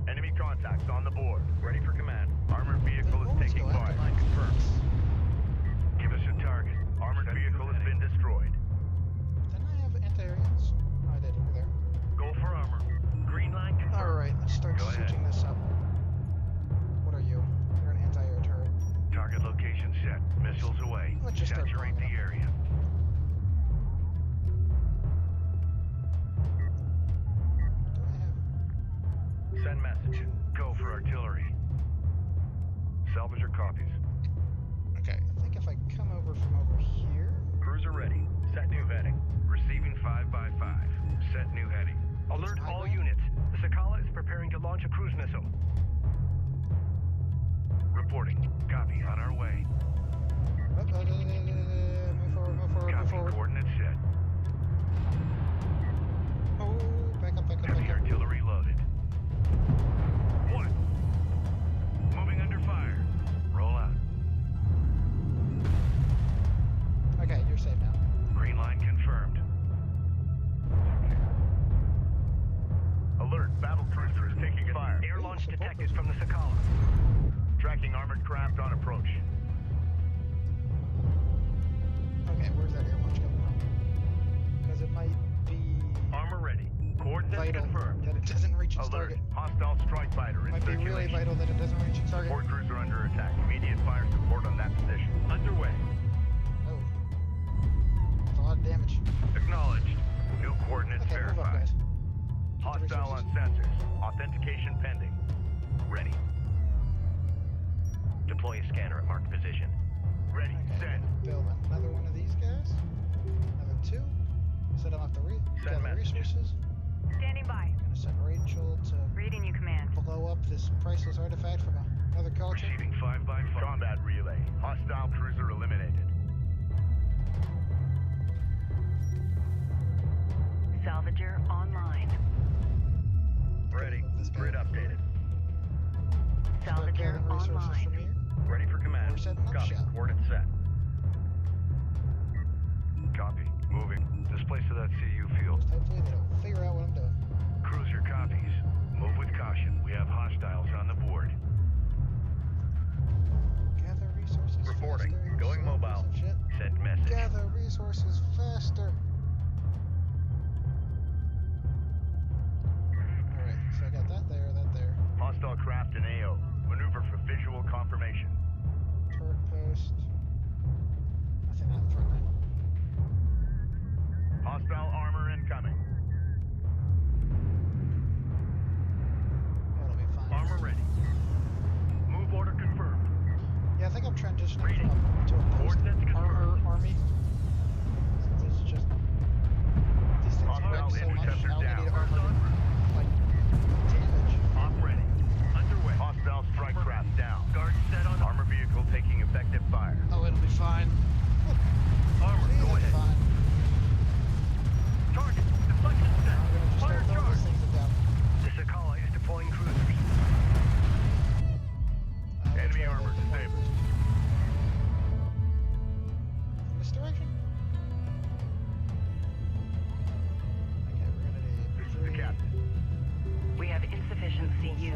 Enemy contacts on the board. Ready for command. Armored vehicle They is always taking go after fire. line Confirmed. Give us a target. Armored vehicle has been destroyed. Didn't I have anti-aerials? Oh, I did over there. Go for armor. Green line confirmed. Alright, let's start Go ahead. switching this up. What are you? You're an anti-air turret. Target location start saturate blowing the it up. area. Do I have? Send message. Go for artillery. Salvage your copies. Okay, I think if I come over from over here. Cruiser ready. Set new heading. Receiving 5x5. Set new heading. Alert High all ground? units. The Sakala is preparing to launch a cruise missile. Reporting. Copy. On our way. Move forward, move forward, move Copy. forward. Coordinates set. Oh, back up, back up, Heavy back up. artillery loaded. One. Moving under fire. Roll out. Okay, you're safe now. Green line confirmed. Alert, battle cruiser is taking fire. Air Ooh, launch support detected missile. from the Sakala. Tracking armored craft on approach. Okay, where's that air launch coming from? Because it might be Armor ready. Coordinates vital confirmed. that it doesn't reach its Alert, target. hostile strike fighter in Might be really circulation. vital that it doesn't reach its target. Support cruiser under attack. Immediate fire support on that position. Underway. Oh. That's a lot of damage. Acknowledged. New coordinates Okay, move up, verified. guys. Hostile on resources. sensors. Authentication pending. Ready. Deploy a scanner at marked position. Ready. Okay, Send. build another one of these guys. Another two. Set them off the gather message. resources. Standing by. Gonna send Rachel to Reading you, Command. blow up this priceless artifact from another culture. Receiving 5x5. Combat relay. Hostile cruiser eliminated. Salvager online. Ready. Move this guy Grid over here. updated. Start Salvager gathering resources online. from here. Ready for command. We're setting up Copy. shop. Coordinates set. Copy. Moving. Displace to that CU field. Just hopefully they don't figure out what I'm doing. Cruiser copies. Move with caution. We have hostiles on the board. Gather resources Reporting. faster. Going son of a mobile. piece of shit. Send message. Gather resources faster. Alright, so I got that there, that there. Hostile craft in AO. Maneuver for visual confirmation. Turret post. Nothing out front line. Hostile armor incoming. That'll be fine. Armor ready. Move order confirmed. Yeah, I think I'm transitioning Reading. to a Coordinates post-armor confirmed. army. Since it's just... These things Hostile wreck so much, interceptor I only down. need armor to, like, damage. Op ready. Underway. Hostile strike craft down. Guard set on Armor vehicle taking effective fire. Oh, it'll be fine. armor. See, Go it'll be ahead. fine. Target. Deflection set. I'm gonna just Fire start throwing charge. these things down. The Sakala is deploying cruisers. Enemy armor disabled. In this direction? Okay, we're gonna need This is 3, the captain. We have insufficient 4, 5. CUs.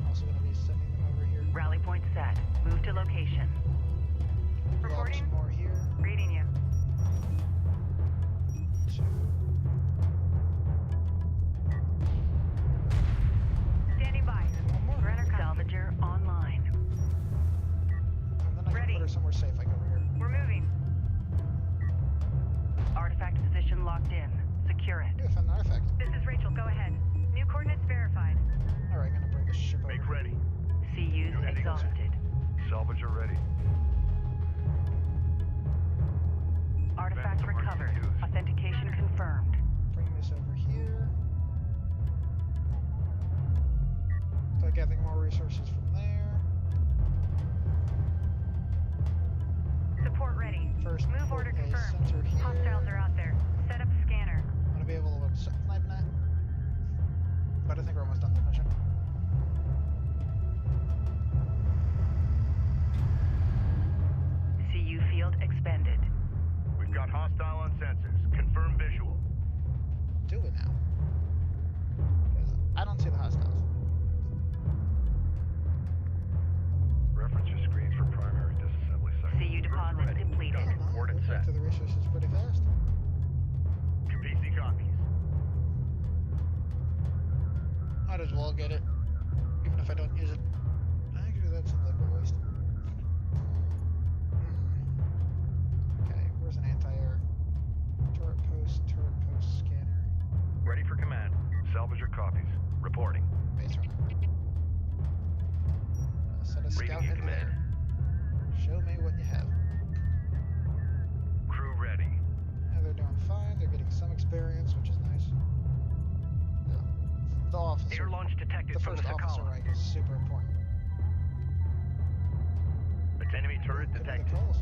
Also gonna be sending them over here. Rally point set. Move to location. Drop Reporting. some more here. Reading you. 2. Standing by. And one more. Runner comes. Salvager online. And then I Ready. can put her somewhere safe, like over here. We're moving. Artifact position locked in. Secure it. Yeah, I found the artifact. This is Rachel. Go ahead. New coordinates verified. Alright, gonna bring this ship over. Make ready. CUs New heading. exhausted. Salvager ready. Artifact Advance to recovered. mark CUs. Authentication confirmed. Bring this over here. Start gathering more resources from there. Support ready. First, Move put order a confirmed. sensor here. Hostiles are out there. Set up scanner. I'm gonna be able to snipe that. But I think we're almost done the mission. CU field expended. We've got hostile on sensors. Confirm visual. Do we now? 'Cause I don't see the hostiles. Reference your screens for primary disassembly section. CU deposit ready. depleted. Copy. I don't know. Coordinates We'll get set. to the resources pretty fast. Capisi copies. Might as well get it, even if I don't use it. Actually, that seems like a waste. copies. Reporting. Base runner. Send a scout in there. Show me what you have. Crew ready. Yeah, they're doing fine. They're getting some experience, which is nice. The officer. Air launch detected The from first the officer Sakala. rank is super important. It's enemy turret Good with the detected. calls. I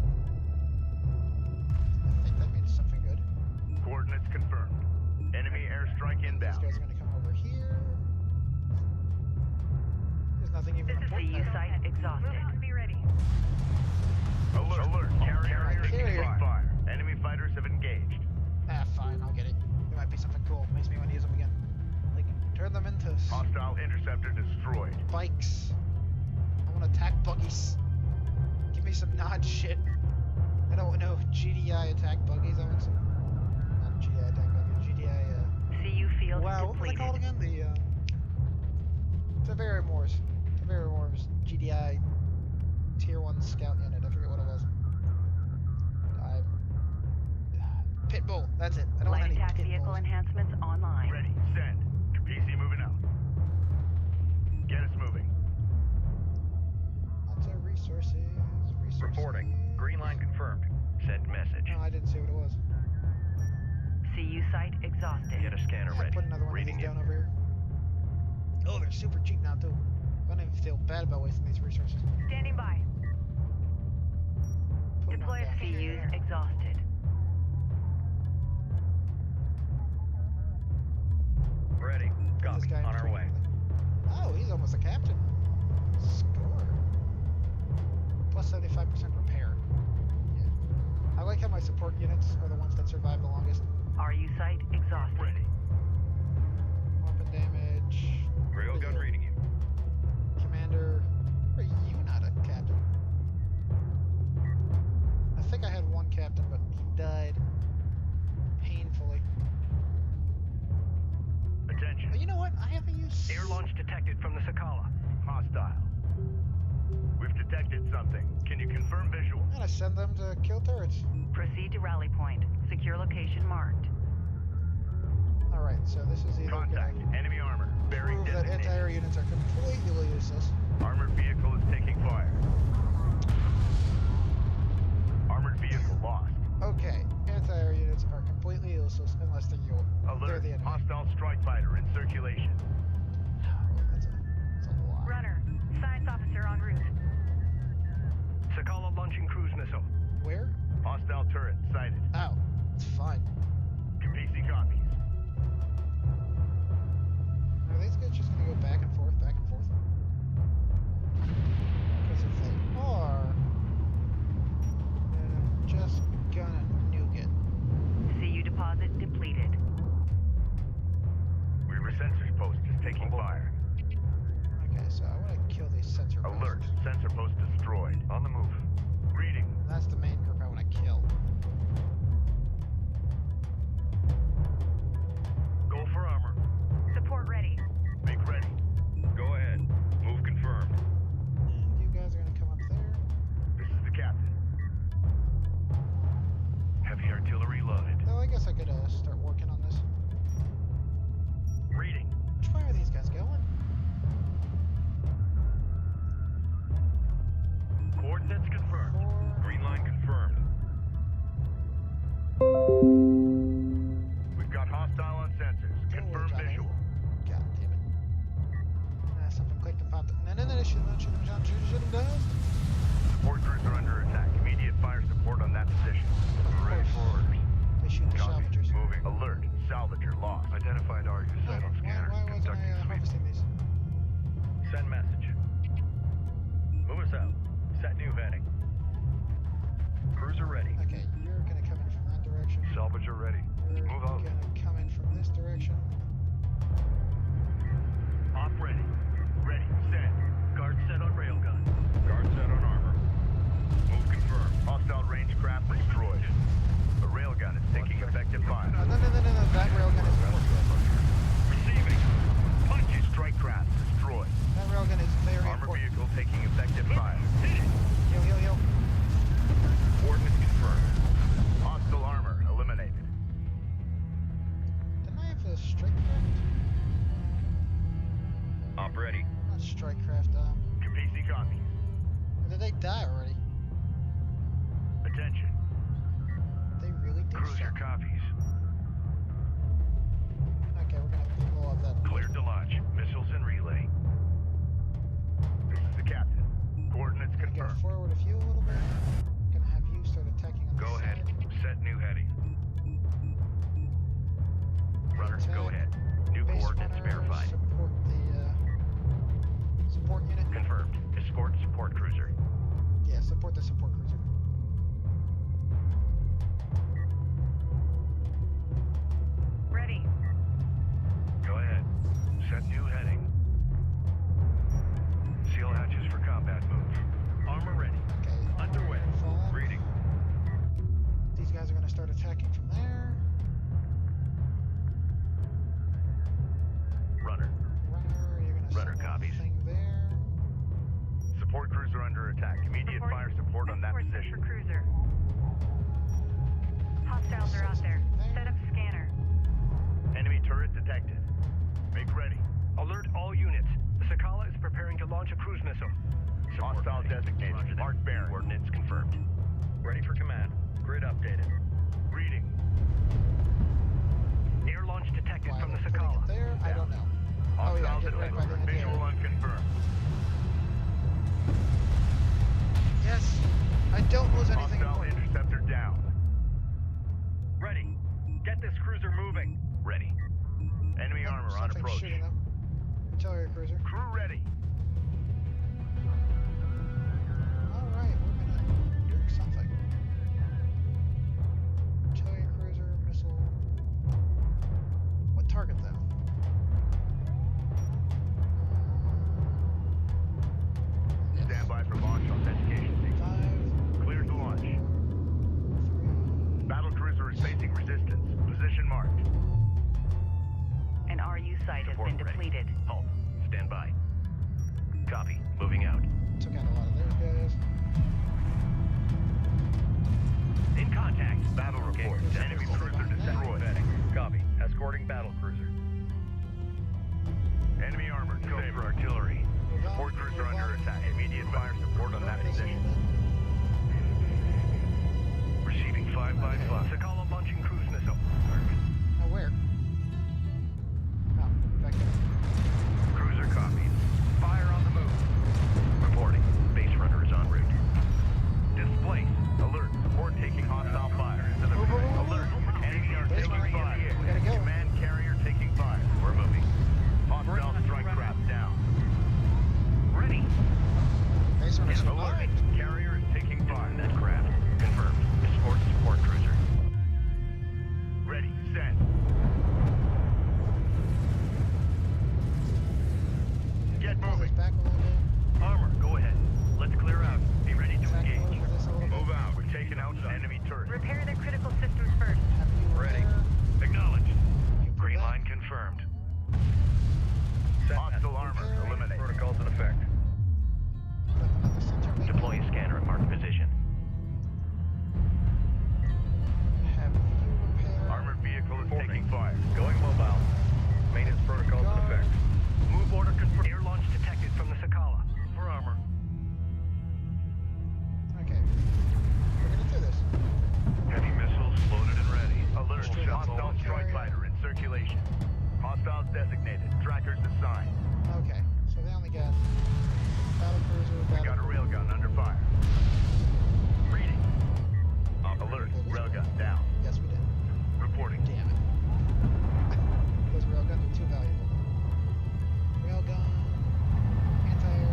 think that means something good. Coordinates confirmed. Enemy airstrike These inbound. guys are going to come over here. There's nothing even important CU there. site exhausted. Be ready. Alert! Alert! Carrier is Carrier. taking fire. Enemy fighters have engaged. Ah, fine, I'll get it. There might be something cool. Makes me want to use them again. Like, turn them into Hostile interceptor destroyed. bikes. I want to attack buggies. Give me some nod shit. I don't want no GDI attack buggies. I want some. Not GDI attack buggies. GDI, CU field wow, what were they depleted. called again? The Tavera-Moors. Tavera-Moors GDI Tier 1 Scout Unit. I forget what it was. Pitbull. That's it. I don't want Light any attack vehicle pitbulls. enhancements online. Ready. Send. PC moving out. Get us moving. Lots of resources. Reporting. Green line confirmed. Send message. No, I didn't see what it was. CU site exhausted. Get a scanner I'll ready. put another one of Reading these you. down over here. Oh, they're super cheap now too. I don't even feel bad about wasting these resources. Standing by. Put one Deploy a down scanner. CU's here. exhausted. Ready. Put this Copy. guy in On our between way. everything. Oh, he's almost a captain. Score. Plus 75% repair. Yeah. I like how my support units are the ones that survive the longest. RU site exhausted. Ready. Weapon damage. Railgun reading you. Commander. Are you not a captain? I think I had one captain, but he died painfully. Attention. But you know what? I haven't used. Air launch detected from the Sakala. Hostile. We've detected something. Can you confirm visual? I'm gonna send them to kill turrets. Proceed to rally point. Secure location marked. Alright, so this is either Contact. gonna Enemy armor. Bearing prove that designated. anti-air units are completely useless. Armored vehicle is taking fire. Armored vehicle lost. Okay, anti-air units are completely useless unless they're they're Alert. the enemy. Hostile strike fighter in circulation. That's a lot. Runner. Science officer en route. Sakala launching cruise missile. Where? Hostile turret sighted. Oh, it's fine. PC copies. Are these guys just gonna go back and forth, back and forth? Because if they are, then I'm just gonna nuke it. CU deposit depleted. Weaver sensors post is taking fire. Okay, so I want to kill these sensor posts. Alert. Sensor post destroyed. On the move. Reading. That's the main group I want to kill. Go for armor. Support ready. Make ready. Go ahead. Move confirmed. And you guys are gonna come up there. This is the captain. Heavy artillery loaded. Oh, I guess I could start working on this. Reading. Which way are these guys going? Coordinates confirmed. Green line confirmed. We've got hostile on sensors. Confirm visual. God damn it. Something clicked and popped. No, shoot him down. Support crews are under attack. Immediate fire support on that position. Of Ready course. for orders. They shoot the Copy. salvagers. Moving. Alert. attack. Immediate fire support on that Escort position. for cruiser. Hostiles are out there. Set up scanner. Enemy turret detected. Make ready. Alert all units. The Sakala is preparing to launch a cruise missile. Hostile designated. Mark bearing. Coordinates confirmed. Ready for command. Grid updated. Reading. Air launch detected Why from the they're putting Sakala. it there, I don't know. Oh yeah, Hostile get right by the detected. end. Visual unconfirmed. Yes, I don't lose anything Hostile important. interceptor down. Ready. Get this cruiser moving. Ready. Enemy Oh, armor on something's approach. shooting them. Artillery cruiser. Crew ready. Alright, we're gonna do something. Artillery cruiser, missile. What target though? Yes. Stand by for launch authentication. 5, Clear to launch. 3. Battle cruiser is facing resistance. Position marked. An RU site has been Support ready. depleted. Halt. Stand by. Copy. Moving out. Took out a lot of those guys. In contact. Battle report. Okay. Enemy cruiser destroyed. Copy. Escorting battle cruiser. Enemy armor Go for disabled. artillery. Move on, Support cruiser move under on. attack. Immediate fire support on that position. Receiving 5x5. Sakala launching cruise missile. Now where? Oh, back there. Cruiser copies. Fire on the move. Reporting. Base runner is en route. Displace. Alert. Support taking hostile fire. Alert. Enemy are Base taking runner. fire. We gotta go. Command carrier taking fire. We're moving. Hostile strike craft down. Ready. Base runner's Alert. alert. Carrier is taking fire. That craft. Confirmed. Escort support cruiser. Ready. Send. Get Pull this moving. back a little bit. Armor, go ahead. Let's clear out. Be ready to Attack engage. mode with this a little bit. Move out. We're taking out enemy turret. Repair the critical systems first. Have you Ready. repair? Acknowledged. You put Green that. line confirmed. Hostile armor Repair. eliminated. Protocols in effect. Put them in the center, maybe. Deploy a scanner at marked position. Have you repair? Armored vehicle is taking fire. Going mobile. Maintenance protocols in Guard. effect. Move order confirmed. Air launch detected from the Sakala. For armor. Okay. We're gonna do this. Heavy missiles loaded and ready. Alert. Straight up Hostile the strike carrier. fighter in circulation. Hostiles designated. Trackers assigned. Okay. So they only got battle cruiser, We battle got a railgun under fire. Reading. Alert. Railgun down. Yes, we did. Reporting. Damn it. Those railguns are too valuable. Railgun, anti-air,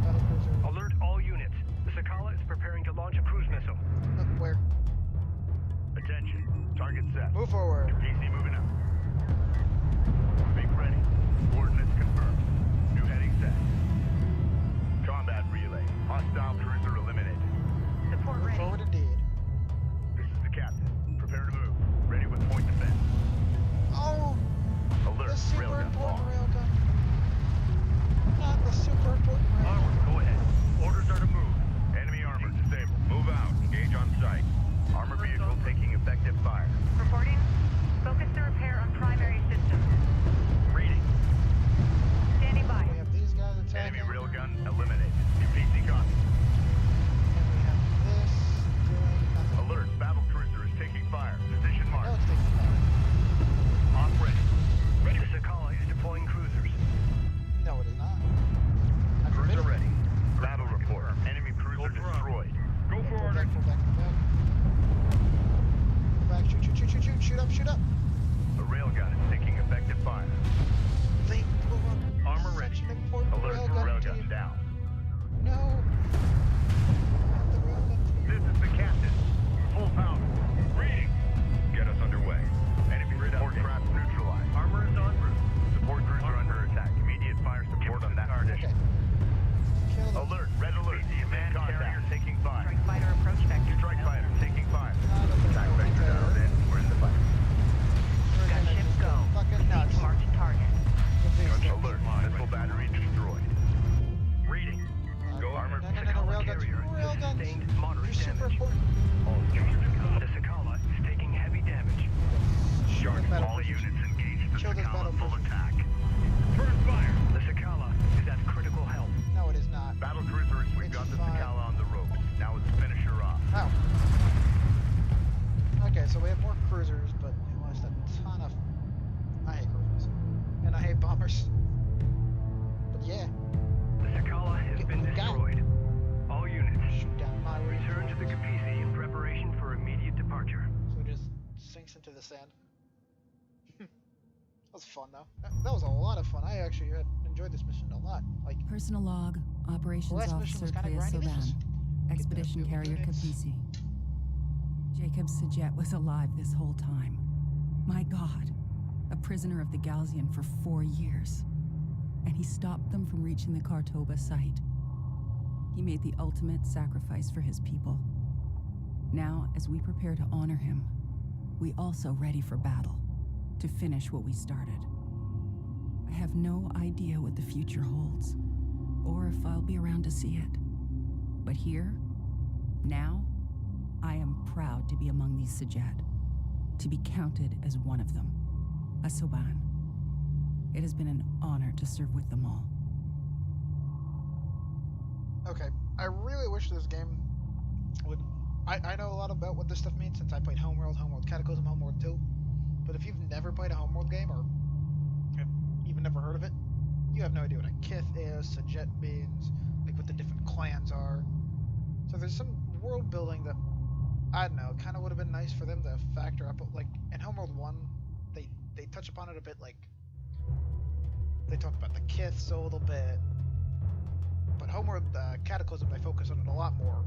battle cruiser. Alert all units. The Sakala is preparing to launch a cruise missile. Look, where? Attention. Target set. Move forward. Easy moving up. Make ready. Coordinates confirmed. New heading set. Combat relay. Hostile cruiser eliminated. Support Move ready. forward indeed. This is the captain. Prepare to move. Ready with point defense. Oh! Alert. The super Railgun important lost. railgun. Not the super important railgun. Armor, go ahead. Orders are to move. Enemy armor disabled. Move out. Engage on sight. Armor vehicle taking effective fire. Reporting. Focus the repair on primary systems. Reading. Standing by. We have these guys attacking. Enemy railgun eliminated. UPC copy. And we have this doing nothing. Alert. Battle cruiser is taking fire. Position I know marked. it's taking fire. Off ready. Ready. The Sakala is deploying cruisers. No, it is not. I'm Cruiser permitted. ready. Battle report. Enemy cruiser Go for destroyed. Go Pull forward. back, pull back, pull back. Pull back, shoot, shoot, shoot, shoot, shoot, shoot up, shoot up. The railgun is taking effective fire. They blew up Armor such ready. an important Alert. railgun Railgun team. down. No. Not the railgun team. This is the captain. Full power. Reading. Get us underway. Enemy support craft neutralized. Armor is en route. Support cruiser under attack. Immediate fire support on that Okay. position. Kill them. Alert. Red alert. Command carrier taking fire. Strike fighter approach vector. Strike fighter taking fire. Not at the Attack moment, vector dialed in. We're in the fight. report. All units. The Sakala is taking heavy damage. Show this battle All prisoners. units engage the Show this battle Sakala full prisoners. attack. Burn fire! The Sakala is at critical health. No, it is not. Battle cruisers, we've It's got the fine. Sakala on the ropes. Now let's finish her off. Oh. Okay, so we have more cruisers, but we lost a ton of... I hate cruisers. And I hate bombers. But yeah, The Sakala has been Got it. destroyed. All units, shoot down my way. return to the Kapisi in preparation for immediate departure. So it just sinks into the sand. That was fun, though. That was a lot of fun. I actually enjoyed this mission a lot. Like, Personal log, Operations last mission Officer was kinda Clea grindy. This was- Soban, Expedition Get the Carrier units. Kapisi. Jacob Sajet was alive this whole time. My God, a prisoner of the Galzian for 4 years. And he stopped them from reaching the Kartoba site. He made the ultimate sacrifice for his people. Now, as we prepare to honor him, we also ready for battle, to finish what we started. I have no idea what the future holds, or if I'll be around to see it. But here, now, I am proud to be among these Sajet, to be counted as one of them, a Soban. It has been an honor to serve with them all. okay, I really wish this game would... I know a lot about what this stuff means since I played Homeworld, Homeworld Cataclysm, Homeworld 2. But if you've never played a Homeworld game, or have even never heard of it, you have no idea what a Kith is, Sajet means, like what the different clans are. So there's some world building that, I don't know, kind of would have been nice for them to factor up. Like, in Homeworld 1, they touch upon it a bit, like, they talk about the Kiths a little bit, but Homeworld Cataclysm, they focus on it a lot more.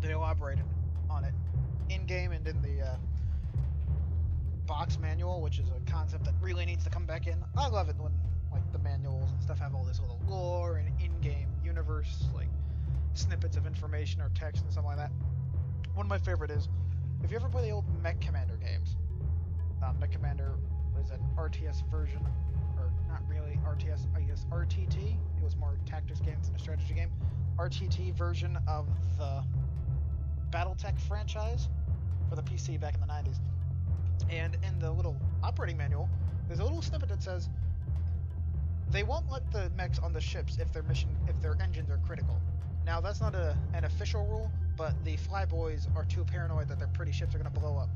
They elaborated on it in-game and in the box manual, which is a concept that really needs to come back in. I love it when like the manuals and stuff have all this little lore and in-game universe, like snippets of information or text and stuff like that. One of my favorite is, if you ever play the old Mech Commander games, Mech Commander was an RTS version, or not really RTS, I guess RTT. It was more tactics games than a strategy game. RTT version of the BattleTech franchise for the PC back in the 90s. And in the little operating manual, there's a little snippet that says they won't let the mechs on the ships if their engines are critical. Now that's not an official rule, but the flyboys are too paranoid that their pretty ships are going to blow up.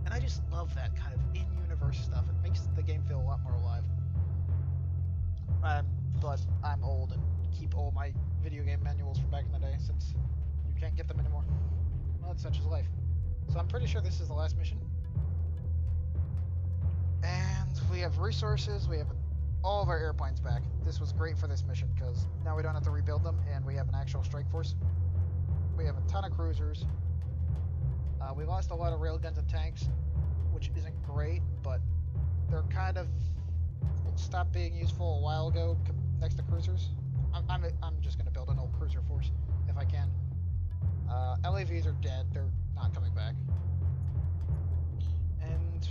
And I just love that kind of in-universe stuff. It makes the game feel a lot more alive. But I'm old and keep all my video game manuals from back in the day since you can't get them anymore. Well, that's such is life. So I'm pretty sure this is the last mission. And we have resources, we have all of our airplanes back. This was great for this mission because now we don't have to rebuild them and we have an actual strike force. We have a ton of cruisers. We lost a lot of railguns and tanks, which isn't great, but they're kind of stopped being useful a while ago next to cruisers. I'm just going to build an old cruiser force if I can. LAVs are dead, they're not coming back. And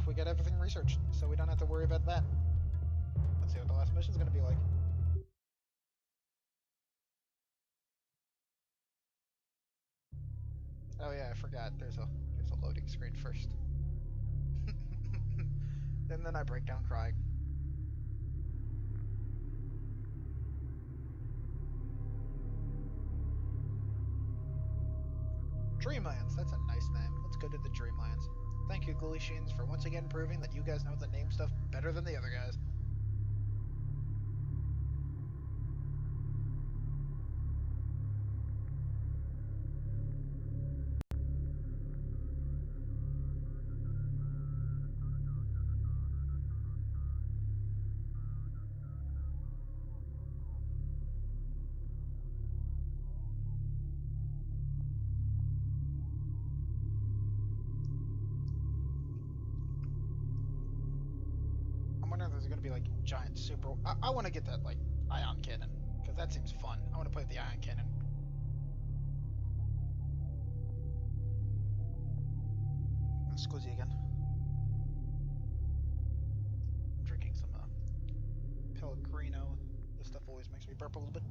we got everything researched, so we don't have to worry about that. Let's see what the last mission's going to be like. Oh yeah, I forgot. There's a loading screen first. And then I break down crying. Dreamlands, that's a nice name. Let's go to the Dreamlands. Thank you, Galicians, for once again proving that you guys know the name stuff better than the other guys. I'm wondering if there's gonna be like giant super. I want to get that like ion cannon because that seems fun. I want to play with the ion cannon. Squizzy again. I'm drinking some Pellegrino. This stuff always makes me burp a little bit.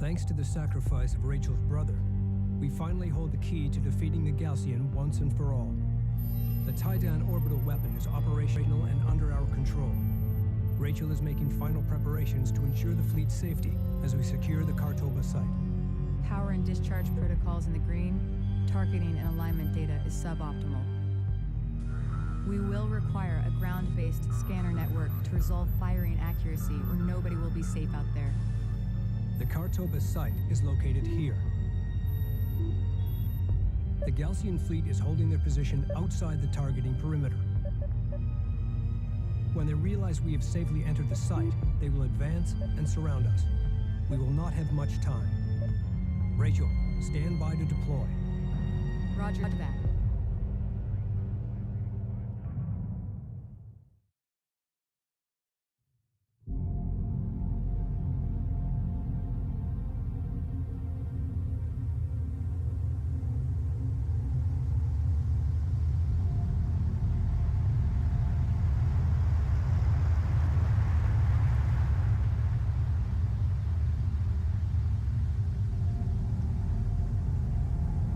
Thanks to the sacrifice of Rachel's brother, we finally hold the key to defeating the Galcian once and for all. The Titan orbital weapon is operational and under our control. Rachel is making final preparations to ensure the fleet's safety as we secure the Kartoba site. Power and discharge protocols in the green. Targeting and alignment data is suboptimal. We will require a ground-based scanner network to resolve firing accuracy, or nobody will be safe out there. The Kartoba site is located here. The Galcian fleet is holding their position outside the targeting perimeter. When they realize we have safely entered the site, they will advance and surround us. We will not have much time. Rachel, stand by to deploy. Roger that.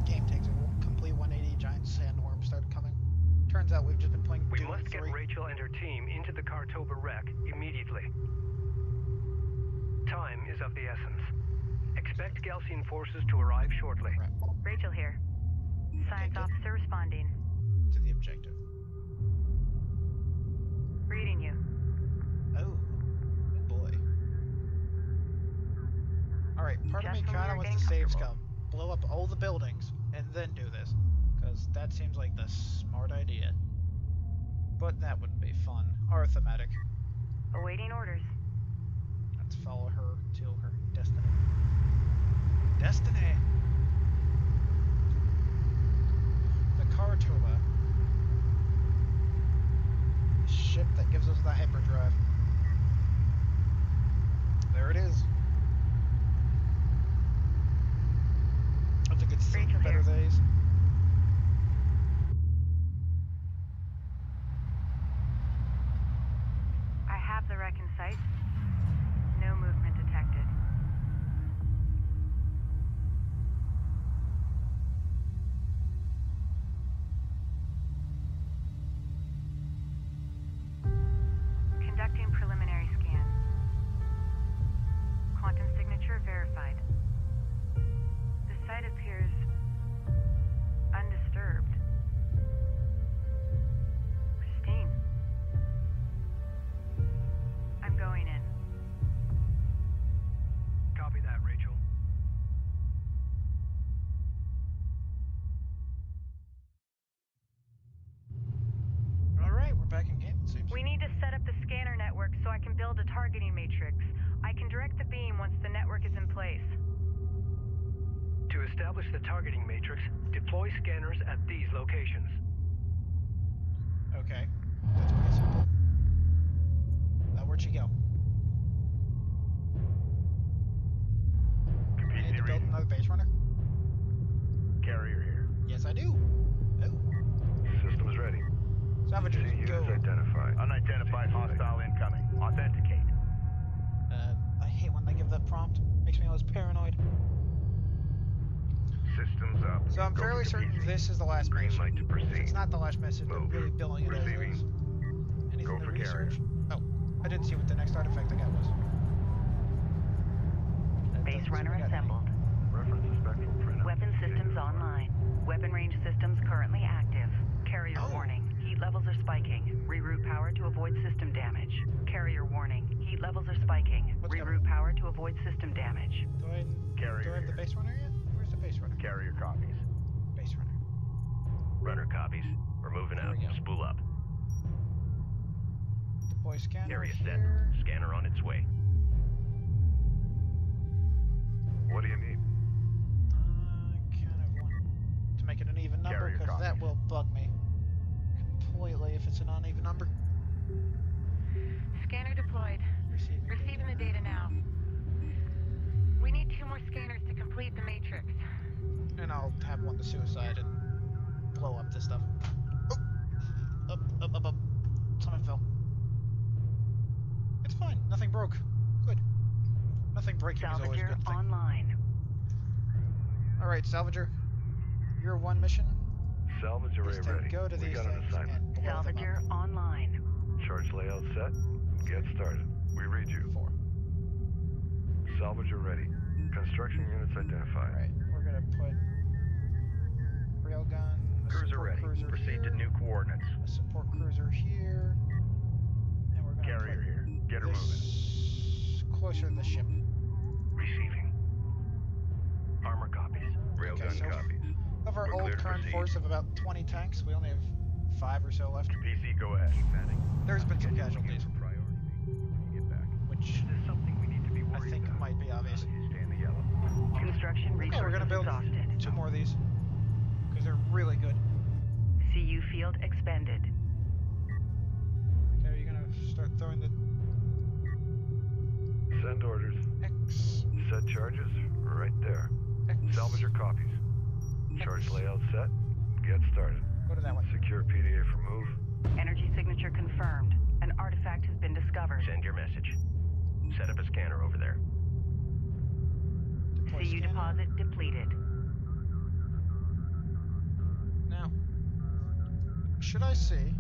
Game takes a complete 180. Giant sandworms started coming. Turns out we've just been playing We Doom must 3. get Rachel and her team into the Kartoba wreck immediately. Time is of the essence. Expect Galcian forces to arrive shortly. Right, Rachel here. Science Okay. officer responding. to the objective. Reading you. Oh boy. Alright, part of me Just when we kinda were wants getting to save comfortable. scum. Blow up all the buildings and then do this. Because that seems like the smart idea. But that wouldn't be fun. Arithmetic. Awaiting orders. Let's follow her to her destiny. Destiny! The Kartoba. The ship that gives us the hyperdrive. There it is. I think it's seen Rachel better here. days. I have the wreck in sight. No movement detected. Conducting preliminary scan. Quantum signature verified. The site appears undisturbed. Pristine. I'm going in. Copy that, Rachel. Alright, we're back in game, it seems. We need to set up the scanner network so I can build a targeting matrix. I can direct the beam once the network is in place. To establish the targeting matrix, deploy scanners at these locations. Okay. That's pretty simple. Where'd she go? I need to build another base runner? Carrier here. Yes, I do. Oh. Systems ready. Savages, See go. units identified. Unidentified hostile incoming. Authenticate. I hate when they give that prompt. Makes me always paranoid. Systems up. So I'm Go fairly for certain defeating. this is the last Green mission. light to If proceed. it's not the last mission, they're Move. really billing it as Receiving. is. Anything Go to for research? carrier. Oh, I didn't see what the next artifact I got was. That Base doesn't seem runner to got any. assembled. Reference to spectral printout. Weapon systems online. Weapon range systems currently active. Carrier Oh. warning. Heat levels are spiking. Reroute power to avoid system damage. Carrier warning. Heat levels are spiking. What's Reroute power to avoid system damage. Do I Carrier have the here. base runner yet? Where's the base runner? Carrier copies. Base runner. Runner copies. We're moving There out. we go. Spool up. Deploy scanner Area set. here. Scanner on its way. What do you need? Kind of want to make it an even number Carrier because that copies. will bug me completely if it's an uneven number. Scanner deployed. Receiving the data now. We need 2 more scanners to complete the matrix. And I'll have one to suicide and blow up this stuff. Oh. Up. Something fell. It's fine. Nothing broke. Good. Nothing braking is always a Salvager good thing. online. Alright, Salvager. Your one mission Salvage array is to ready. go to We these got an things assignment. and blow them Salvager up. online. Charge layout set. Get started. We read you. 4. Salvager ready. Construction units identified. Alright, we're gonna put railgun, a Cruiser support ready. cruiser Proceed here, to new coordinates. a support cruiser here, and we're gonna Carrier put here. Get her moving. this closer to the ship. Receiving. Armor copies. Railgun Okay, so copies. Of our We're old clear to current proceed. force of about 20 tanks, we only have 5 or so left. PC, go ahead. Keep heading. There's been some casualties, Priority when you get back. which Is this something we need to be I worried think about? might be obvious. Stay in the yellow. Construction Okay, resources we're gonna build exhausted. 2 more of these, because they're really good. CU field expended. Okay, are you gonna start throwing the Send orders. X? Set charges. Right there. X. Salvager copies. Charge layout set. Get started. Go to that one. Secure PDA for move. Energy signature confirmed. An artifact has been discovered. Send your message. Set up a scanner over there. Deploy CU scanner. deposit depleted. Now, should I see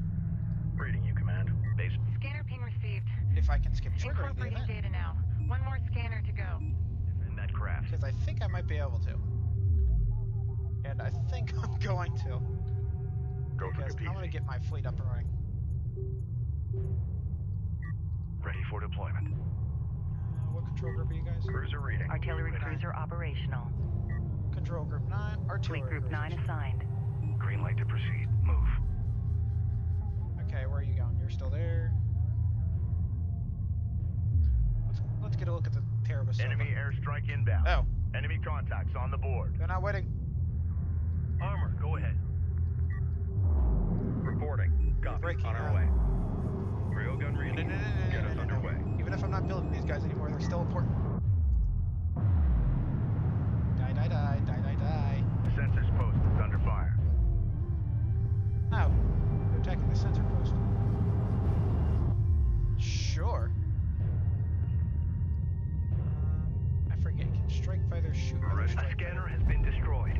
Reading you, command. Base. Scanner ping received. if I can skip triggering the Incorporating event? data now. One more scanner to go. Defend that craft. Because I think I might be able to. And I think I'm going to. Go for Because I want to Capizzi. get my fleet up and running. Ready for deployment. What control group are you guys? Cruiser reading. Artillery Ready. cruiser operational. Control group 9, artillery Fleet group 9 cruisers. assigned. Green light to proceed. Move. Okay, where are you going? You're still there. Let's get a look at the Terrabus. Enemy airstrike inbound. Oh, Enemy contacts on the board. they're not waiting. Armor, go ahead. Reporting. Copy. Breaking On our out. way. Railgun No, reading. no, no, no, Get no, us no, no, underway. no. Even if I'm not building these guys anymore, they're still important. Die, die, die, die, die, die. Sensors post is under fire. Oh, they're attacking the sensor post. Sure. I forget. Can strike fighters shoot other A strike scanner fighters? has been destroyed.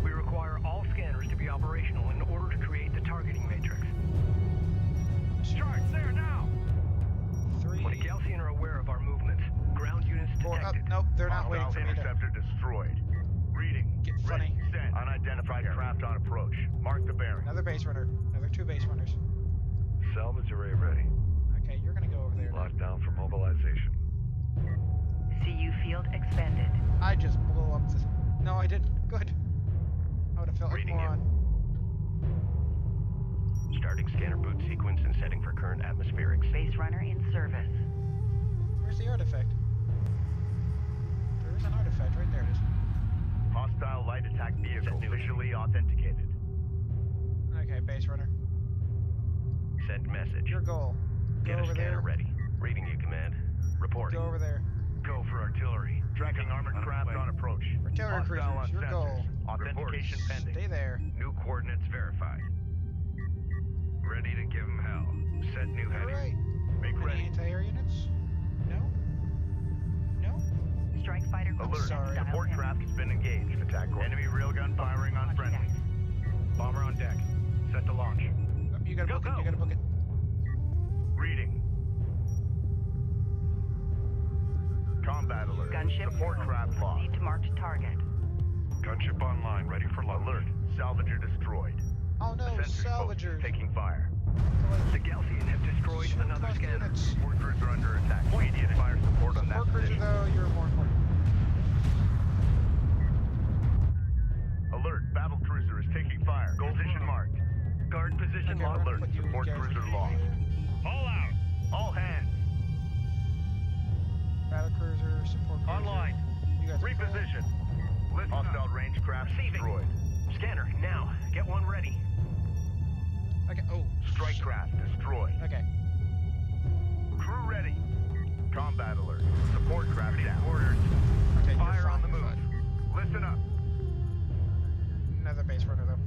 We require all scanners to be operational in order to create the targeting matrix. Charge there now! 3, The Galcian are aware of our movements. Ground units 4 up. detected. Nope, they're not waiting Hostile for me to interceptor destroyed. Reading. get funny. Send. Unidentified craft on approach. Mark the bearing. Another base runner. Another 2 base runners. Salvage array ready. Okay, you're gonna go over there. Locked down for mobilization. CU field expended. I just blew up this. No, I didn't. Good. I would have felt like Reading you. moron. Starting scanner boot sequence and setting for current atmospherics. Base runner in service. Where's the artifact? There is an artifact right there. It is. Hostile light attack vehicle Send new visually authenticated. Okay, base runner. Send message. Your goal. Go Get a over scanner there. ready. Reading you, command. Reporting. Go over there. Go for artillery. Tracking armored craft on approach. Artillery Hostile on cruisers. Your sensors. goal. Authentication pending. Stay there. New coordinates verified. Ready to give them hell. Set new All heading. right. Make Any ready. anti-air units? No. No. Strike fighter Alert. sorry. Support craft has been engaged. Attack enemy railgun firing on friendly. Bomber on deck. Set to launch. Oh, you gotta Go, book it. go. You gotta book it. Reading. Combat alert. Gunship. Support craft lost. Proceed to marked target. Gunship online, ready for launch. Alert. Salvager destroyed. Oh no, The sensors post is salvagers. taking fire. The Galcian have destroyed Shield another cost scanner. units. Support cruiser under attack. Immediate fire support on that Support cruiser position. though, you're more important. Alert. Battle cruiser is taking fire. Position marked. Guard position Okay, locked. we're gonna Alert. put you Support guys cruiser in. lost. All out. All hands. Battle cruiser, support cruiser. Online. You guys are full. Reposition. Hostile range craft Receiving. destroyed. Scanner, now. Get one ready. Okay. Oh. Strike shit. craft destroyed. Okay. Crew ready. Combat alert. Support craft down. Orders. Okay. Fire you're on fine, the you're move. fine. Listen up. Another base runner though.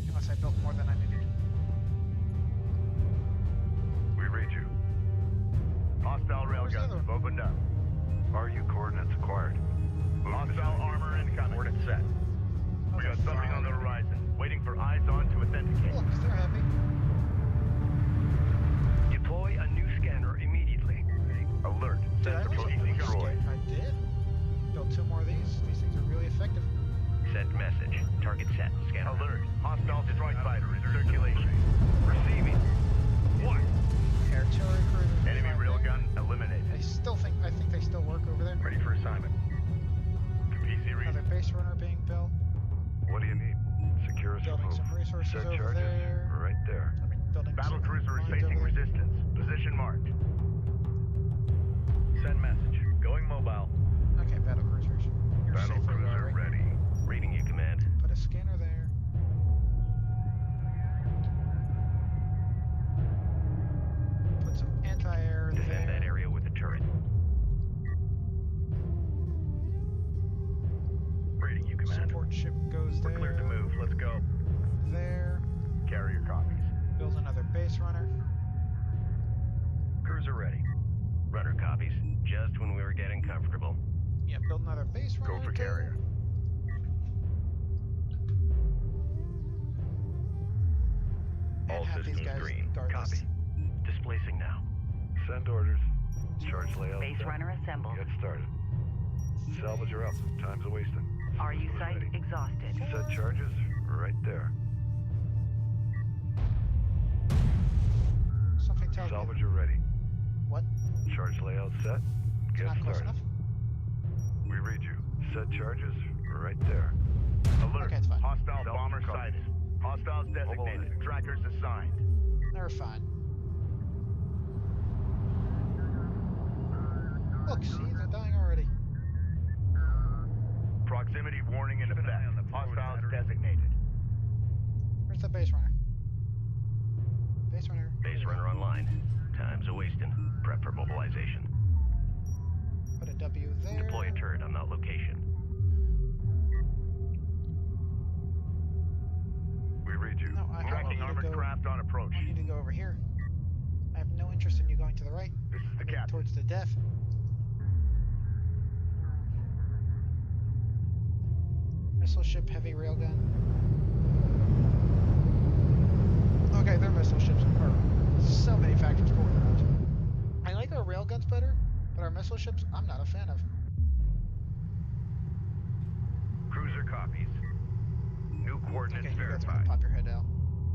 Unless I built more than I needed. We read you. Hostile Where's the railgun got something on the horizon. Waiting for eyes on to authenticate. Look, they're happy. Deploy a new scanner immediately. Alert. Did I Sensor lose processing a destroyed. I did. Built 2 more of these. These things are really effective. Send message. Target set. Scanner. Alert. Hostile strike fighter in circulation. Receiving. What? Artillery cruisers. Enemy railgun eliminated. I think they still work over there. Ready for assignment. PC read. Another base runner being built. What do you need? Secure us Building move. some resources Set over charges there. right there. I mean, building Battle some cruiser is mines facing over there. resistance. Position marked. Send message. Going mobile. Okay, battle cruisers. You're Battle safe where you cruiser are, right? ready. Reading you, command. Put a scanner there. Put some anti-air Defend there. that area with a turret. Reading you, command. Support ship goes We're there. cleared to move. Let's go. There. Carrier copies. Build another base runner. Cruiser ready. Runner copies. Just when we were getting comfortable. Yeah, build another base runner. Go for too. carrier. And All have these systems guys green. guard Copy. this. Displacing now. Send orders. Charge layout. Base set. runner assembled. Get started. Salvage her up. Time's a wasting. RU site Ready. exhausted. Set charges right there. Something tells me. Salvage her ready. What? Charge layout set. Get Not close started. enough? We read you. Set charges right there. Alert. Okay, it's fine. Hostile Self bomber copies. sighted. Hostiles designated. Mobilizing. Trackers assigned. They're fine. Look, see, they're dying already. Proximity warning in effect. Hostiles designated. Where's the base runner? Base runner. Base runner online. Time's a wasting. Prep for mobilization. Put a W there. Deploy a turret on that location. We read you. No, I want Tracking you to armored go. craft on approach. I want you to go over here. I have no interest in you going to the right. This is the I mean, captain. towards the death. Missile ship, heavy railgun. Okay, their missile ships are so many factors going around. I like our railguns better, but our missile ships, I'm not a fan of. Cruiser copies. New coordinates Okay, you guys are gonna verified. pop your head out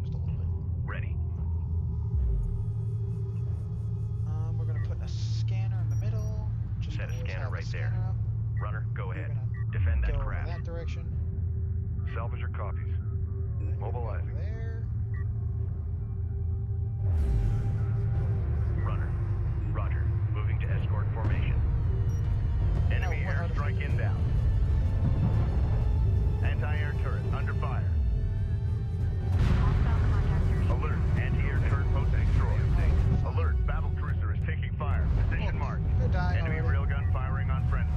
just a little bit. Ready. We're gonna put a scanner in the middle. Just Set a always scanner have right the there. scanner up. Runner, go We're ahead. gonna Defend go that over craft. that direction. Salvage her copies. And then we're gonna go Mobilizing. there. Runner. Roger. Moving to escort formation. Enemy what airstrike inbound. Anti-air turret under fire. Alert. Anti-air turret post destroyed. Alert. Battle cruiser is taking fire. Position marked. They're dying Enemy already. railgun firing on friendly.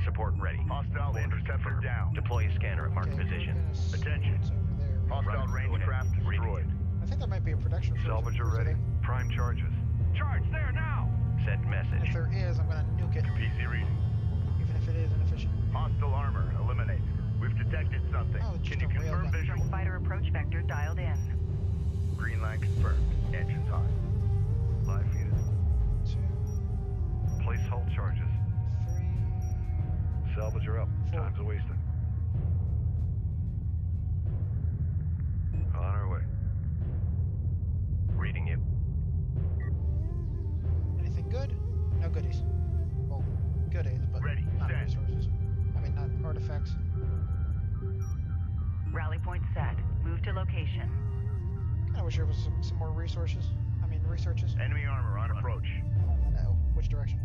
Support ready. Hostile interceptor down. Deploy a scanner at marked Okay, position. we're gonna s- Attention. it's over there. Hostile Runner, go range ahead. craft Reading destroyed. I think there might be a production cruiser. Salvage her cruiser ready. there. Prime charges. Charge there now! Send And message. if there is, I'm gonna nuke it, PC reading. even if it is inefficient. Hostile armor eliminated. We've detected something. Oh, just Can you a confirm railgun. visual? Strike fighter approach vector dialed in. Green line confirmed. Engines hot. Live feeded. 2, Place hull charges. 3. Salvage her up. Four. Time's a wasting. On our way. Reading you. Anything good? No goodies. Well, goodies, but Ready, not set. resources. I mean, not artifacts. Rally point set. Move to location. Kinda wish there was some more resources. I mean, researches. Enemy armor on approach. Uh-oh. Which direction?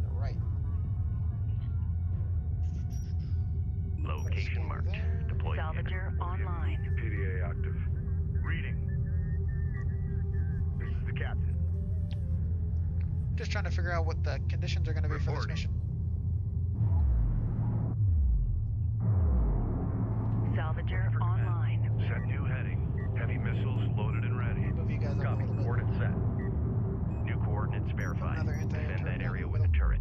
The right. Location Scanner marked. there. Deploy Salvager scanner. online. PDA active. Reading. This is the captain. Just trying to figure out what the conditions are going to be for this Reporting. mission. Salvager online. Set new heading. Heavy missiles loaded and ready. Move you guys up a Copy. little bit. Coordinates set. New coordinates verified. Another anti-air Defend turret that down area the with a middle. turret.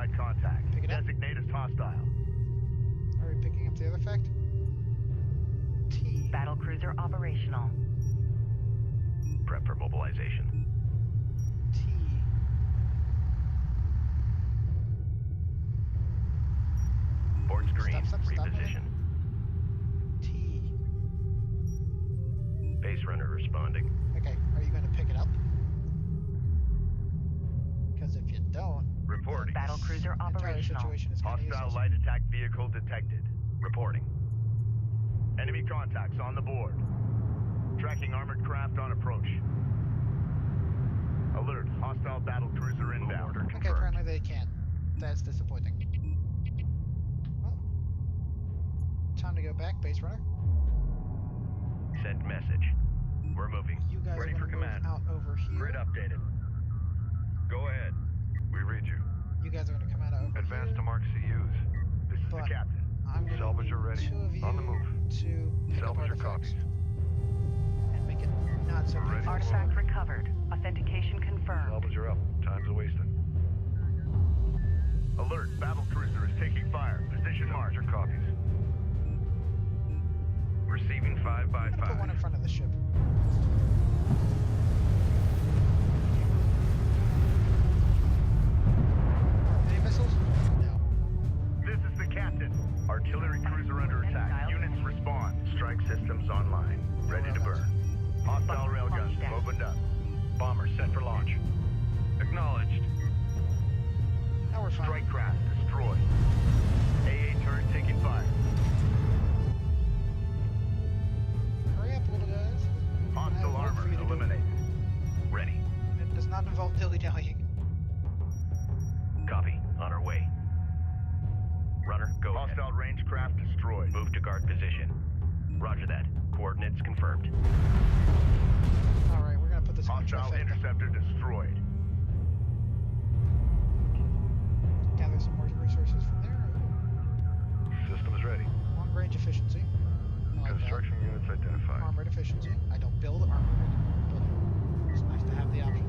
Unidentified contact. Pick it up. Designate as hostile. Are we picking up the other fact? T. Battlecruiser operational. Prep for mobilization. T. Ports green. Stop. Reposition. T. Base runner responding. Okay, are you going to pick it up? Because if you don't, Reporting. Battlecruiser the entire operational. situation is kind of Hostile useless. light attack vehicle detected. Reporting. Enemy contacts on the board. Tracking armored craft on approach. Alert. Hostile battle cruiser inbound. Order Okay, confirmed. apparently they can't. That's disappointing. Well, time to go back, base runner. Send message. We're moving. You guys Ready are for going to move command. out over here. Grid updated. Go ahead. We read you. You guys are going to come out over Advance here. to mark CUs. This is But the captain. I'm going to Salvage need are ready. two of you On the move. to pick up Salvage your artifacts copies. and make it not so We're ready. painful. Artifact recovered. Authentication confirmed. Salvage are up. Time's a wasting. Alert. Battle cruiser is taking fire. Position Salvage marked. your copies. Receiving 5 I'm by going to put 5. one in front of the ship. Any missiles? No. This is the captain. Artillery cruiser under attack. Units respond. Strike systems online. Ready to burn. Hostile railguns opened up. Bomber set for launch. Acknowledged. Now we're fine. Strike craft destroyed. AA turret taking fire. Hurry up, little guys. I have Hostile work armor for you to do. eliminated. Ready. It does not involve dilly-dallying. Copy. On our way. Runner, go ahead. Hostile range craft destroyed. Move to guard position. Roger that. Coordinates confirmed. Alright, we're going to put this in the Hostile trifecta. interceptor destroyed. Gather some more resources from there. Systems ready. Long range efficiency. I like that. Construction units identified. Armored efficiency. I don't build armored, but it's nice to have the option.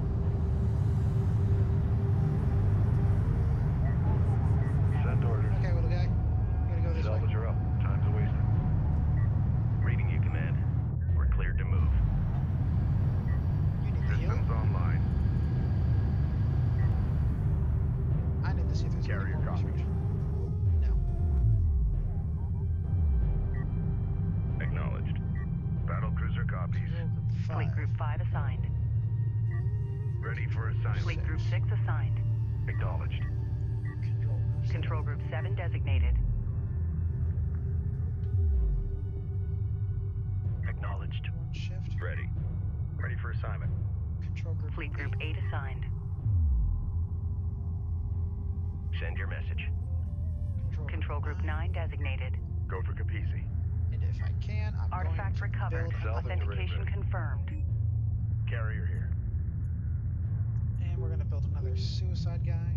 Send orders. Okay, little guy. You gotta go this way. Salvage are up. Time's a wasting. Reading you, command. We're cleared to move. You need the heal. Systems online. I need to see if there's Carrier any more copy. research. No. Acknowledged. Battle cruiser copies. Fleet Group 5 assigned. Ready for assignment. Fleet Group 6 assigned. Acknowledged. Control Group 7 designated. Acknowledged. One shift. Ready. Ready for assignment. Control group. Fleet Group 8 assigned. Send your message. Control Group 9 designated. Go for Capisi. And if I can, I'm Artifact going to recovered. build Salvage Authentication array ready. confirmed. Carrier here. and we're gonna build another suicide guy.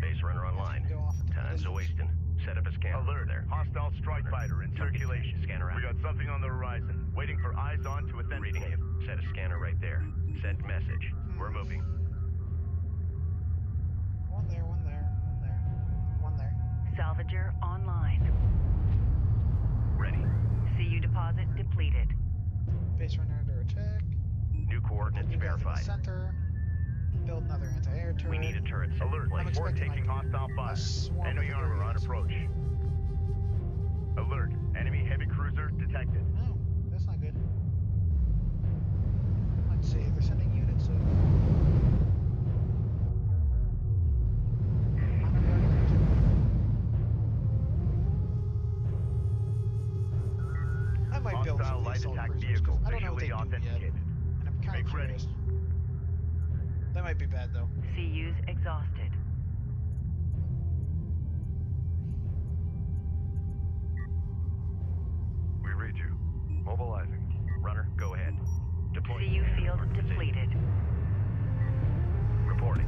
Base runner online. Go off into Time's a distance. wasting. Set up a scanner. Alert. There. Hostile strike fighter in circulation. Scanner out. We got something on the horizon. Waiting for eyes on to Reading authenticate. you. Set a scanner right there. Send message. We're moving. One there, one there, one there, one there. Salvager online. Ready. CU deposit depleted. Base runner under attack. New coordinates You guys in the verified. center. Build another anti-air turret. We need a turret set in Alert. place. I'm Port expecting, taking like, hostile fire. a swarm Enemy of armor on areas. approach. Alert. Enemy heavy cruiser detected. No, that's not good. Let's see, they're sending units of... I might build Hostile some light assault attack cruisers, vehicle 'cause I don't know what they visually do yet, authenticated. and I'm kind of Make ready. curious. That might be bad, though. CUs exhausted. We read you. Mobilizing. Runner, go ahead. Deploy. CU field depleted. Reporting.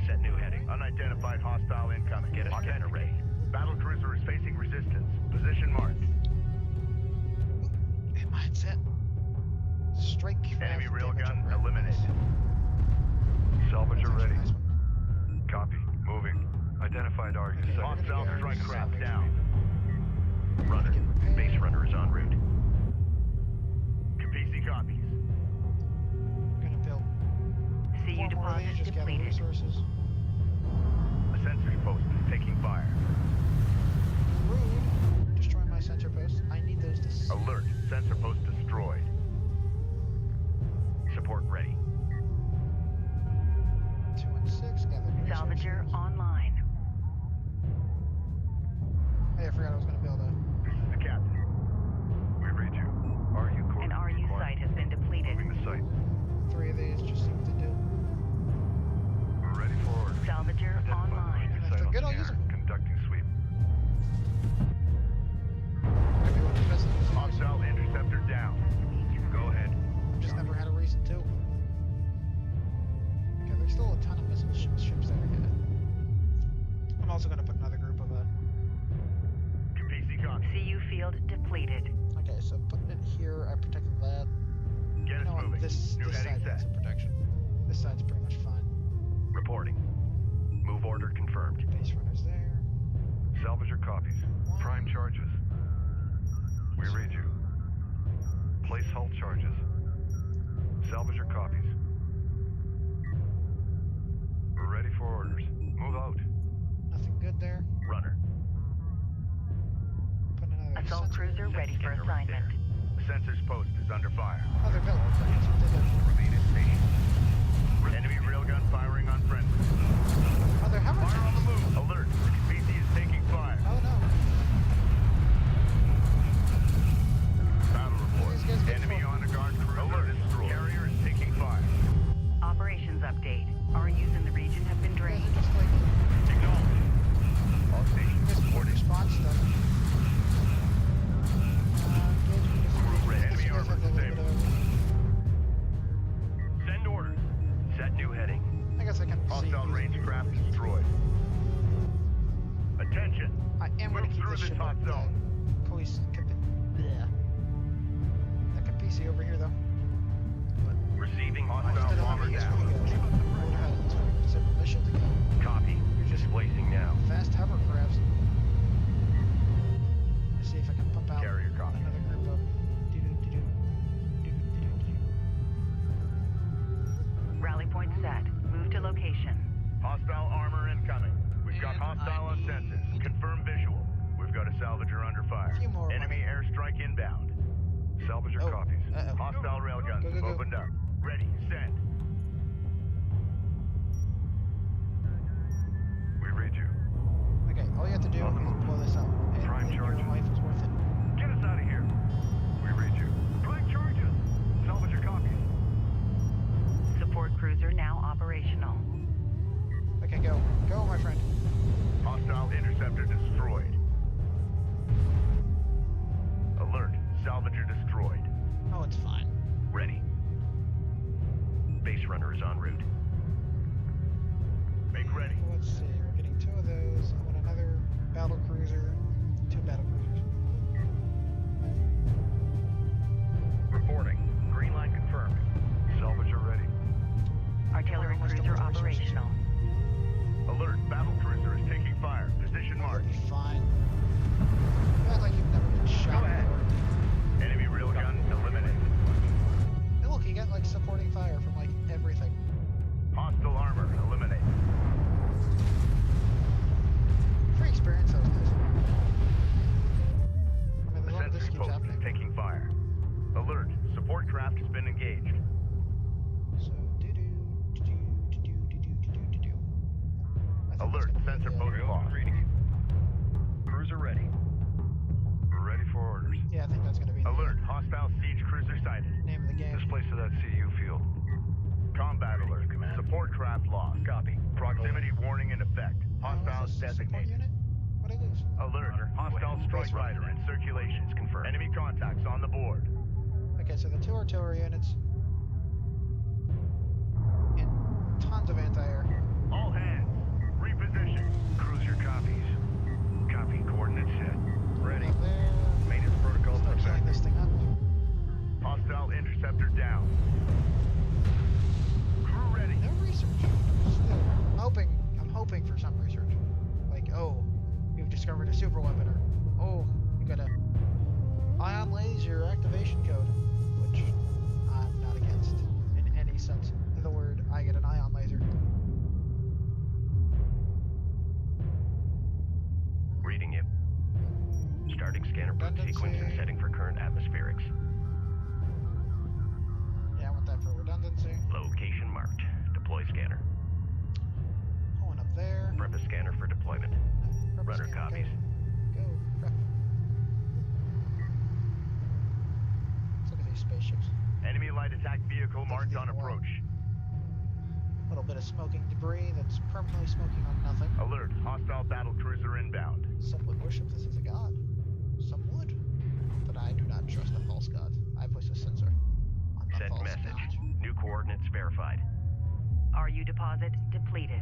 Set new heading. Unidentified hostile incoming. Get a scanner ready. Battle cruiser is facing resistance. Position marked. Hit my headset. Strike craft Enemy damage railgun upgrade. eliminated. Salvage That's are actually a ready. nice one. Copy. Moving. Identify Energy More of deposit these, just gather depleted. resources. A sensor post is taking fire. Rude. Destroying my sensor posts. I need those to see. Alert. Sensor post destroyed. Support ready. 2 and 6. Gather resources. Salvager online. Hey, I forgot I was going to build a... This is the captain. We read you. RU core. An RU site has been depleted. Moving the site. 3 of these. Just see what to do. We're ready for orders. Salvager online. And if they're good, I'll use them. Conducting sweep. Everyone is best at using those. Hostile interceptor down. Go ahead. I've just never had a reason to. Okay, there's still a ton of missile ships there. Yeah. I'm also going to put another group of PC con. CU field depleted. Okay, so putting it here, I protected that. Get You us know what? moving. This New side heading needs set. some protection. This side's pretty much fine. Reporting. Move order confirmed. Base runners there. Salvager copies. Prime charges. We read you. Place hull charges. Salvager copies. We're ready for orders. Move out. Nothing good there. Runner. Put another Assault sensor cruiser there. ready for Scanner right assignment. there. The sensor's post is under fire. Oh, they're built. That's what they do. Remain in station. Enemy railgun firing on friendly. Oh, they're hammer Fire on the tanks. move. Alert. The Kapisi is taking fire. Oh no. Battle report. These guys get Enemy far. on the guard cruiser. Alert. Destroyed. Carrier is taking fire. Operations update. RUs in the region have been These drained. are just like Acknowledged. All stations this reporting. response stuff. Enemy armor disabled. I Send orders. Set new heading. guess I can see. Hostile these range new craft versions. destroyed. Attention. I am going Move to keep through this this ship hot up. zone. That Kapisi over here though. Receiving I just Hostile didn't have bomber any use for down. you guys. I would have had a use for you. Disable mission to go. Copy. Displacing now. Fast hovercrafts. Let's see if I can pump out Carrier copy. another group of doo-doo-doo-doo. Doo-doo-doo-doo-doo. Rally point set. Move to location. Hostile armor incoming. We've got And hostile I on need- sensors. Confirm visual. We've got a salvager under fire. Few more Enemy airstrike inbound. Salvager Oh. copies. Uh-oh. Hostile railguns Go, go, have go. opened up. Ready. Send. We read you. Okay, all you have to do On the is move. blow this up. And, Prime and your charges. life is worth it. Get us out of here. We read you. Prime charges. Salvager copies. Support cruiser now operational. Okay, go. Go, my friend. Hostile interceptor destroyed. Alert. Salvager destroyed. Oh, it's fine. Ready. Base runner is en route. Make ready. Let's see. We're getting 2 of those. I want another battle cruiser. 2 battle cruisers. Reporting. Green line confirmed. Salvager ready. Artillery Almost cruiser done with the resources. operational. Alert. Battle cruiser is taking fire. Position You'll marked. be fine. You act like you've never been shot Go ahead. before. Enemy railgun eliminated. Hey, look, you got like supporting fire from like everything. Hostile armor eliminated. Free experience, that was nice. I mean, The as long as this sentry keeps post happening. is taking fire. Alert. Support craft has been engaged. So, do-do. I think Alert. that's gonna be Sensor the- post lost. Cruiser ready. We're ready for orders. Yeah, I think that's gonna be the Alert. Hostile siege cruiser sighted. name of the game. Displace to that CU field. Combat alert. Support craft lost. Copy. Proximity warning in effect. Oh, Hostiles is this a support designated. unit? What'd I lose? Alert. Hostile strike Base rider runner. in circulation. Confirmed. Enemy contacts on the board. Okay, so the 2 artillery units. And tons of anti-air. All hands. Reposition. Cruiser copies. Copy. Coordinates set. Ready. Up there. Maintenance protocols Start filling perfect. this thing up. Hostile interceptor down. Crew ready. No research. Still. I'm hoping for some research. Like, oh, you've discovered a super weapon, or oh, you got a ion laser activation code, which I'm not against in any sense of the word. I get an ion laser. Starting scanner boot sequence and setting for current atmospherics. Yeah, I want that for redundancy. Location marked. Deploy scanner. Pulling up there. Prep a scanner for deployment. Prep a Runner scanner, copies. Go. Prep. Let's look at these spaceships. Enemy light attack vehicle marked on approach. A little bit of smoking debris that's permanently smoking on nothing. Alert, hostile battle cruiser inbound. Some would worship this as a god. Some would. But I do not trust a false god. I place a sensor on the Send false message. god. New coordinates verified. RU deposit depleted.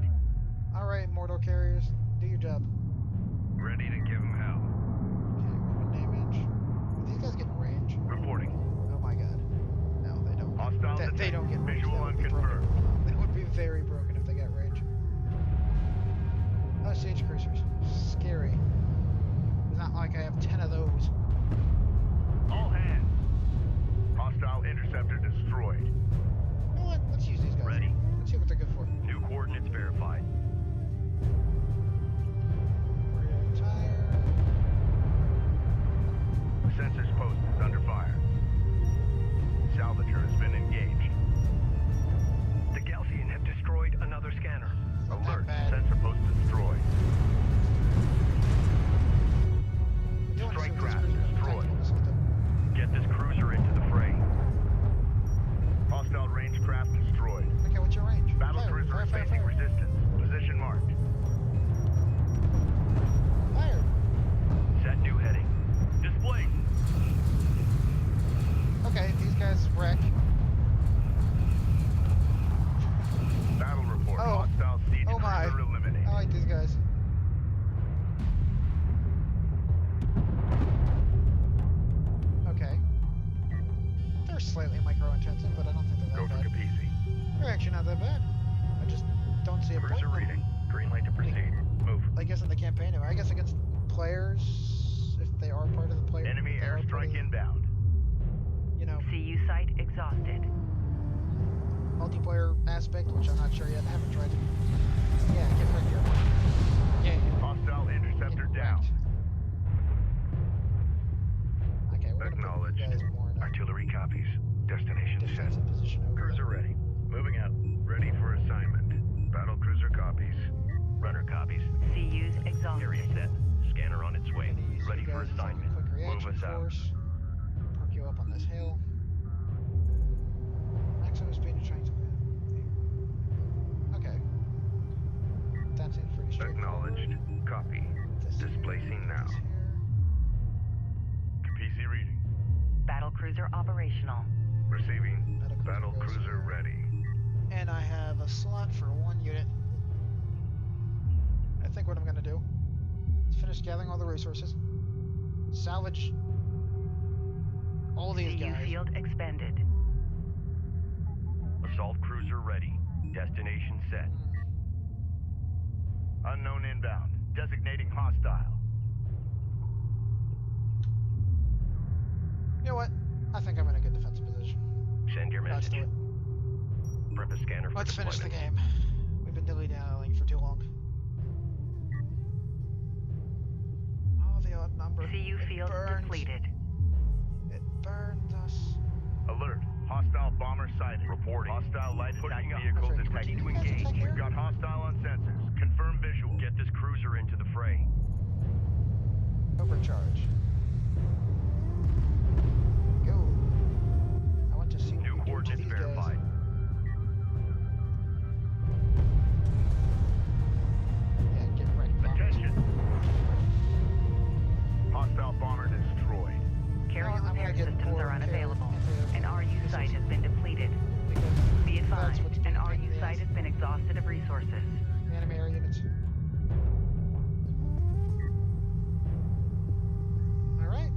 Alright, mortal carriers, do your job. Ready to give him hell. Okay, weapon damage. Do these guys get range? Reporting. Oh my god. No, they don't. Hostile They don't get range. visual That would be broken. unconfirmed. That would be very broken if they got range. Oh, siege cruisers. Scary. It's not like I have 10 of those. All hands. Hostile interceptor destroyed. You know what? Let's use these guys. Ready. Let's see what they're good for. New coordinates verified. Retire. Sensors post is under fire. Salvager has been engaged. The Galcian have destroyed another scanner. Alert, bad. sensor post destroyed. I do want to see Strike what these craft cruisers are destroyed. tactical missiles do. Get this cruiser into the fray. Hostile range craft destroyed. Okay, what's your range? Battle Fire, cruiser fire, is fire, facing fire. resistance. Position marked. Fire. Set new heading. Display. Okay, these guys wreck. Battle report. Oh. Hostile siege Oh my. cruiser eliminated. I like these guys. Okay. They're slightly micro-intensive, but I don't think they're Go that for bad. Capisi. They're actually not that bad. I just don't see a point. Cruiser in them. reading. Green light to proceed. Move. I guess in the campaign, I guess against players, if they are part of the player. Enemy if they are part of airstrike the, inbound. You know, CU site exhausted. multiplayer aspect, which I'm not sure yet. I haven't tried it. Yeah, get wrecked here. Yeah. Hostile interceptor Get down. wrecked. Okay, we're gonna put Acknowledged. you guys more in a Artillery copies. Destination set. defensive position over Cruiser there. ready. Moving out. Ready for assignment. Battle cruiser copies. Runner copies. CU's exhausted. Area set. Scanner on its way. Gonna use Ready you for guys as a assignment. Quick Move reaction us out. force. Park you up on this hill. Maximum speed to trying to. Okay. That seems pretty straightforward. Acknowledged. Copy. This Displacing now. is here. Capisi reading. Battle cruiser operational. Receiving. Battle Battle cruiser goes cruiser here. ready. And I have a slot for one unit. I think what I'm gonna do is finish gathering all the resources, salvage all these CU guys. field expended. Assault cruiser ready. Destination set. Unknown inbound. Designating hostile. You know what? I think I'm in a good defensive position. Send your Let's message. do it. Prep a scanner for Let's finish the deployment. game. We've been dilly-dallying for too long. Oh, the odd number. CU It field burns. depleted. It burns us. Alert. Hostile bomber sighted. Reporting. Hostile light attack Pushing up. vehicle That's right. detected. You guys attack here? We've got hostile on sensors. Confirm visual. Get this cruiser into the fray. Overcharge. Go. I want to see what New we do to coordinates these guys. verified. Yeah, get ready. bombers. Attention. Hostile bomber destroyed. Carrier I'm gonna repair get systems more are unavailable. carrier An RU missiles. site has been depleted. Because Be that's advised, what's an being RU paid in the site ass. has been exhausted of resources. Enemy air units. Alright.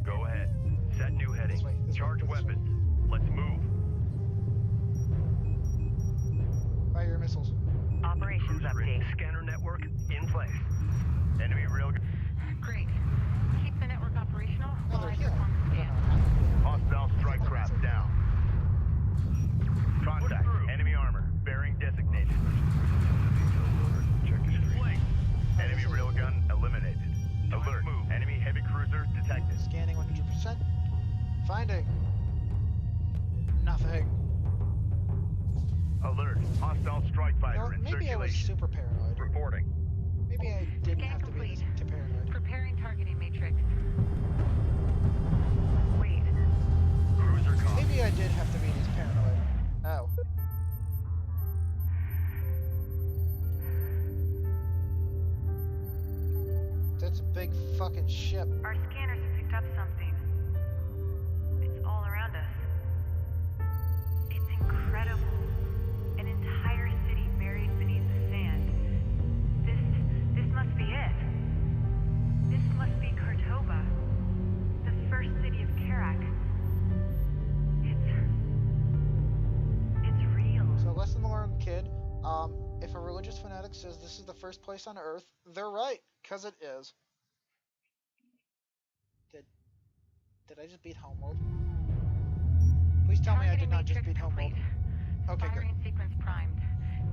Go ahead. Set new heading. This way, this way, Charge this way. weapons. Let's move. Fire your missiles. Operations Cruiser in. update. Scanner network in place. Enemy railgun. Great. Keep the network operational No, while they're I here. perform the scan. Hostile strike craft down. Contact. Enemy armor. Bearing designated. Check history. Display. Enemy railgun eliminated. Alert. Hostile strike You know fighter what? in Maybe I was circulation. super paranoid. Reporting. Maybe I didn't Scan have to be this complete. paranoid. Preparing targeting matrix. Wait. Cruiser copy. Maybe I did have to be this paranoid. Oh. That's a big fucking ship. Our scanners have picked up something. It's all around us. It's incredible. An entire city buried beneath the sand. This must be it. This must be Cordoba, the first city of Kharak. It's real. So lesson learned, kid. If a religious fanatic says this is the first place on Earth, they're right, 'cause it is. Did I just beat Homeworld? Please tell me I did not just beat Homeworld. Okay, good. Firing sequence primed.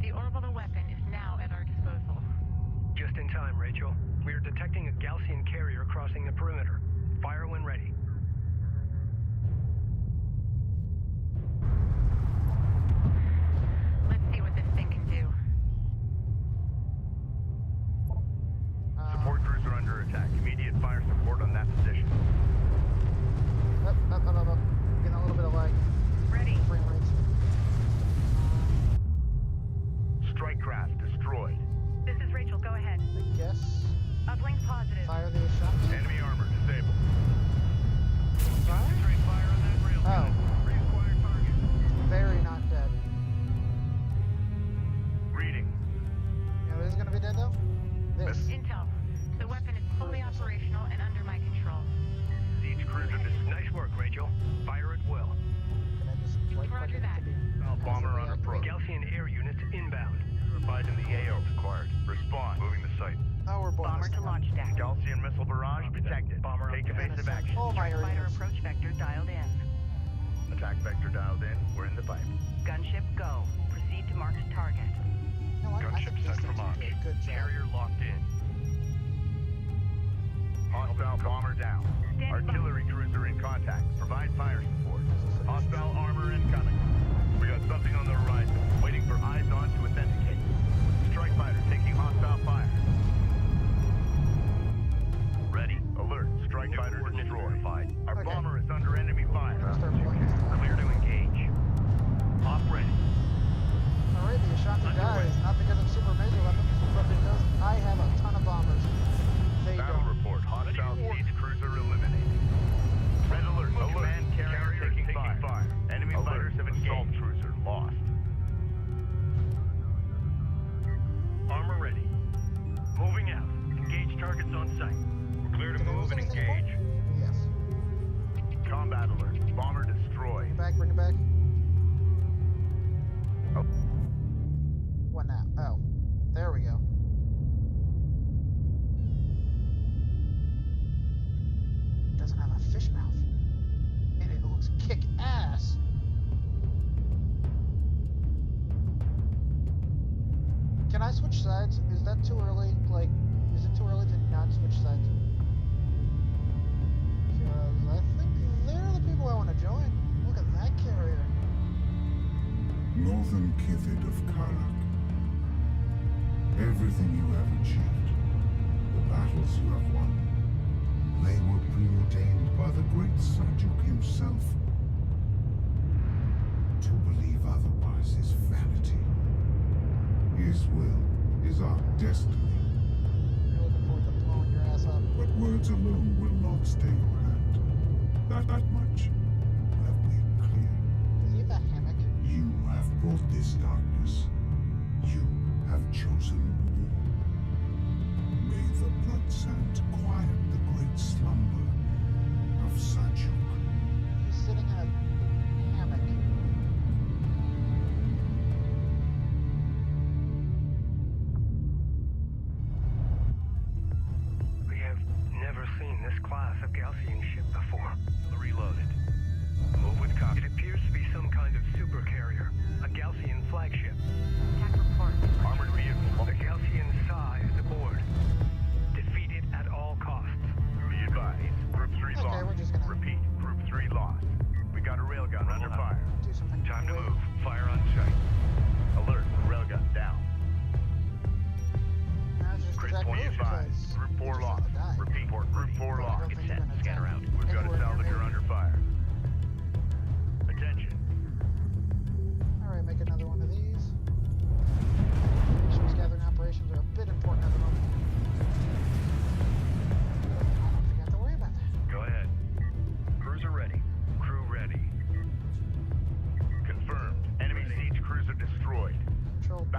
The orbital weapon is now at our disposal. Just in time, Rachel. We are detecting a Gaussian carrier crossing the perimeter. Fire when ready. Let's see what this thing can do. Support crews are under attack. Immediate fire support on that position. Up. Getting a little bit of lag. Ready. Frame rates. Strike craft destroyed. This is Rachel. Go ahead. I guess. Uplink positive. Fire the shot. Enemy armor disabled. Fire? Straight fire on that rail. Oh. Reacquired target. Very not dead. Reading. You know who's gonna be dead though? This. Intel. The weapon is fully operational and under my control. Siege cruiser destroyed. Nice work, Rachel. Fire at will. Can I just right click Roger it that. to be Bomber on passively approach. Gaussian air units inbound. Verified in the AO acquired. Respond. Moving the site. Oh, we're blowing Bomber this to thing up. launch deck. Gaussian missile barrage detected. Bomber Take up. evasive action. Oh my Fighter arenas. approach vector dialed in. Attack vector dialed in. We're in the pipe. Gunship go. Proceed to marked target. You know what? I Gunship think these set for things launch. do a good job. Carrier locked in. Hostile bomber down. Stand by. Artillery cruiser in contact. Provide fire support. Hostile armor incoming. We got something on the horizon. Waiting for eyes on to authenticate. Strike fighter taking hostile fire. Ready. Alert. Strike fighter destroyed. Our Okay. bomber is under enemy fire. We're gonna start blowing this thing up. Clear to engage. Op ready. Alright, the Ashanti dies, not because of super major weapons, but because I have a ton of bombers. They Battle don't. report. Hostile siege cruiser eliminated. Red alert. Command carrier taking fire. Enemy fighters have engaged. Assault cruiser lost. Armor ready. Moving out. Engage targets on site. We're clear to Did I move lose and anything engage. Yes. Combat alert. Bomber destroyed. Bring it back. Oh. What now? Oh. There we go. It doesn't have a fish mouth. And it looks kick ass. Can I switch sides? Is that too early? Like, is it too early to not switch sides? Because I think they're the people I want to join. Look at that carrier. Northern Kithid of Kharak. Everything you have achieved, the battles you have won, they were preordained by the great Sajuk himself. To believe otherwise is vanity. His will is our destiny. You're looking forward to blowing your ass up. But words alone will not stay your hand. That much you have made clear. Does he have a hammock? You have brought this darkness. You have chosen war. May the blood sand quiet the great slumber of Sajuk. He's sitting in a hammock. We have never seen this class of Gaussian ship before. Reloaded. Move with caution. It appears to be some kind of super carrier, a Gaussian flagship. Attack report. Armored vehicle. The Gaussian Psy is aboard. Defeat it at all costs. Be advised. Group 3 Okay, lost. we're just gonna- Repeat. Group 3 lost. We got a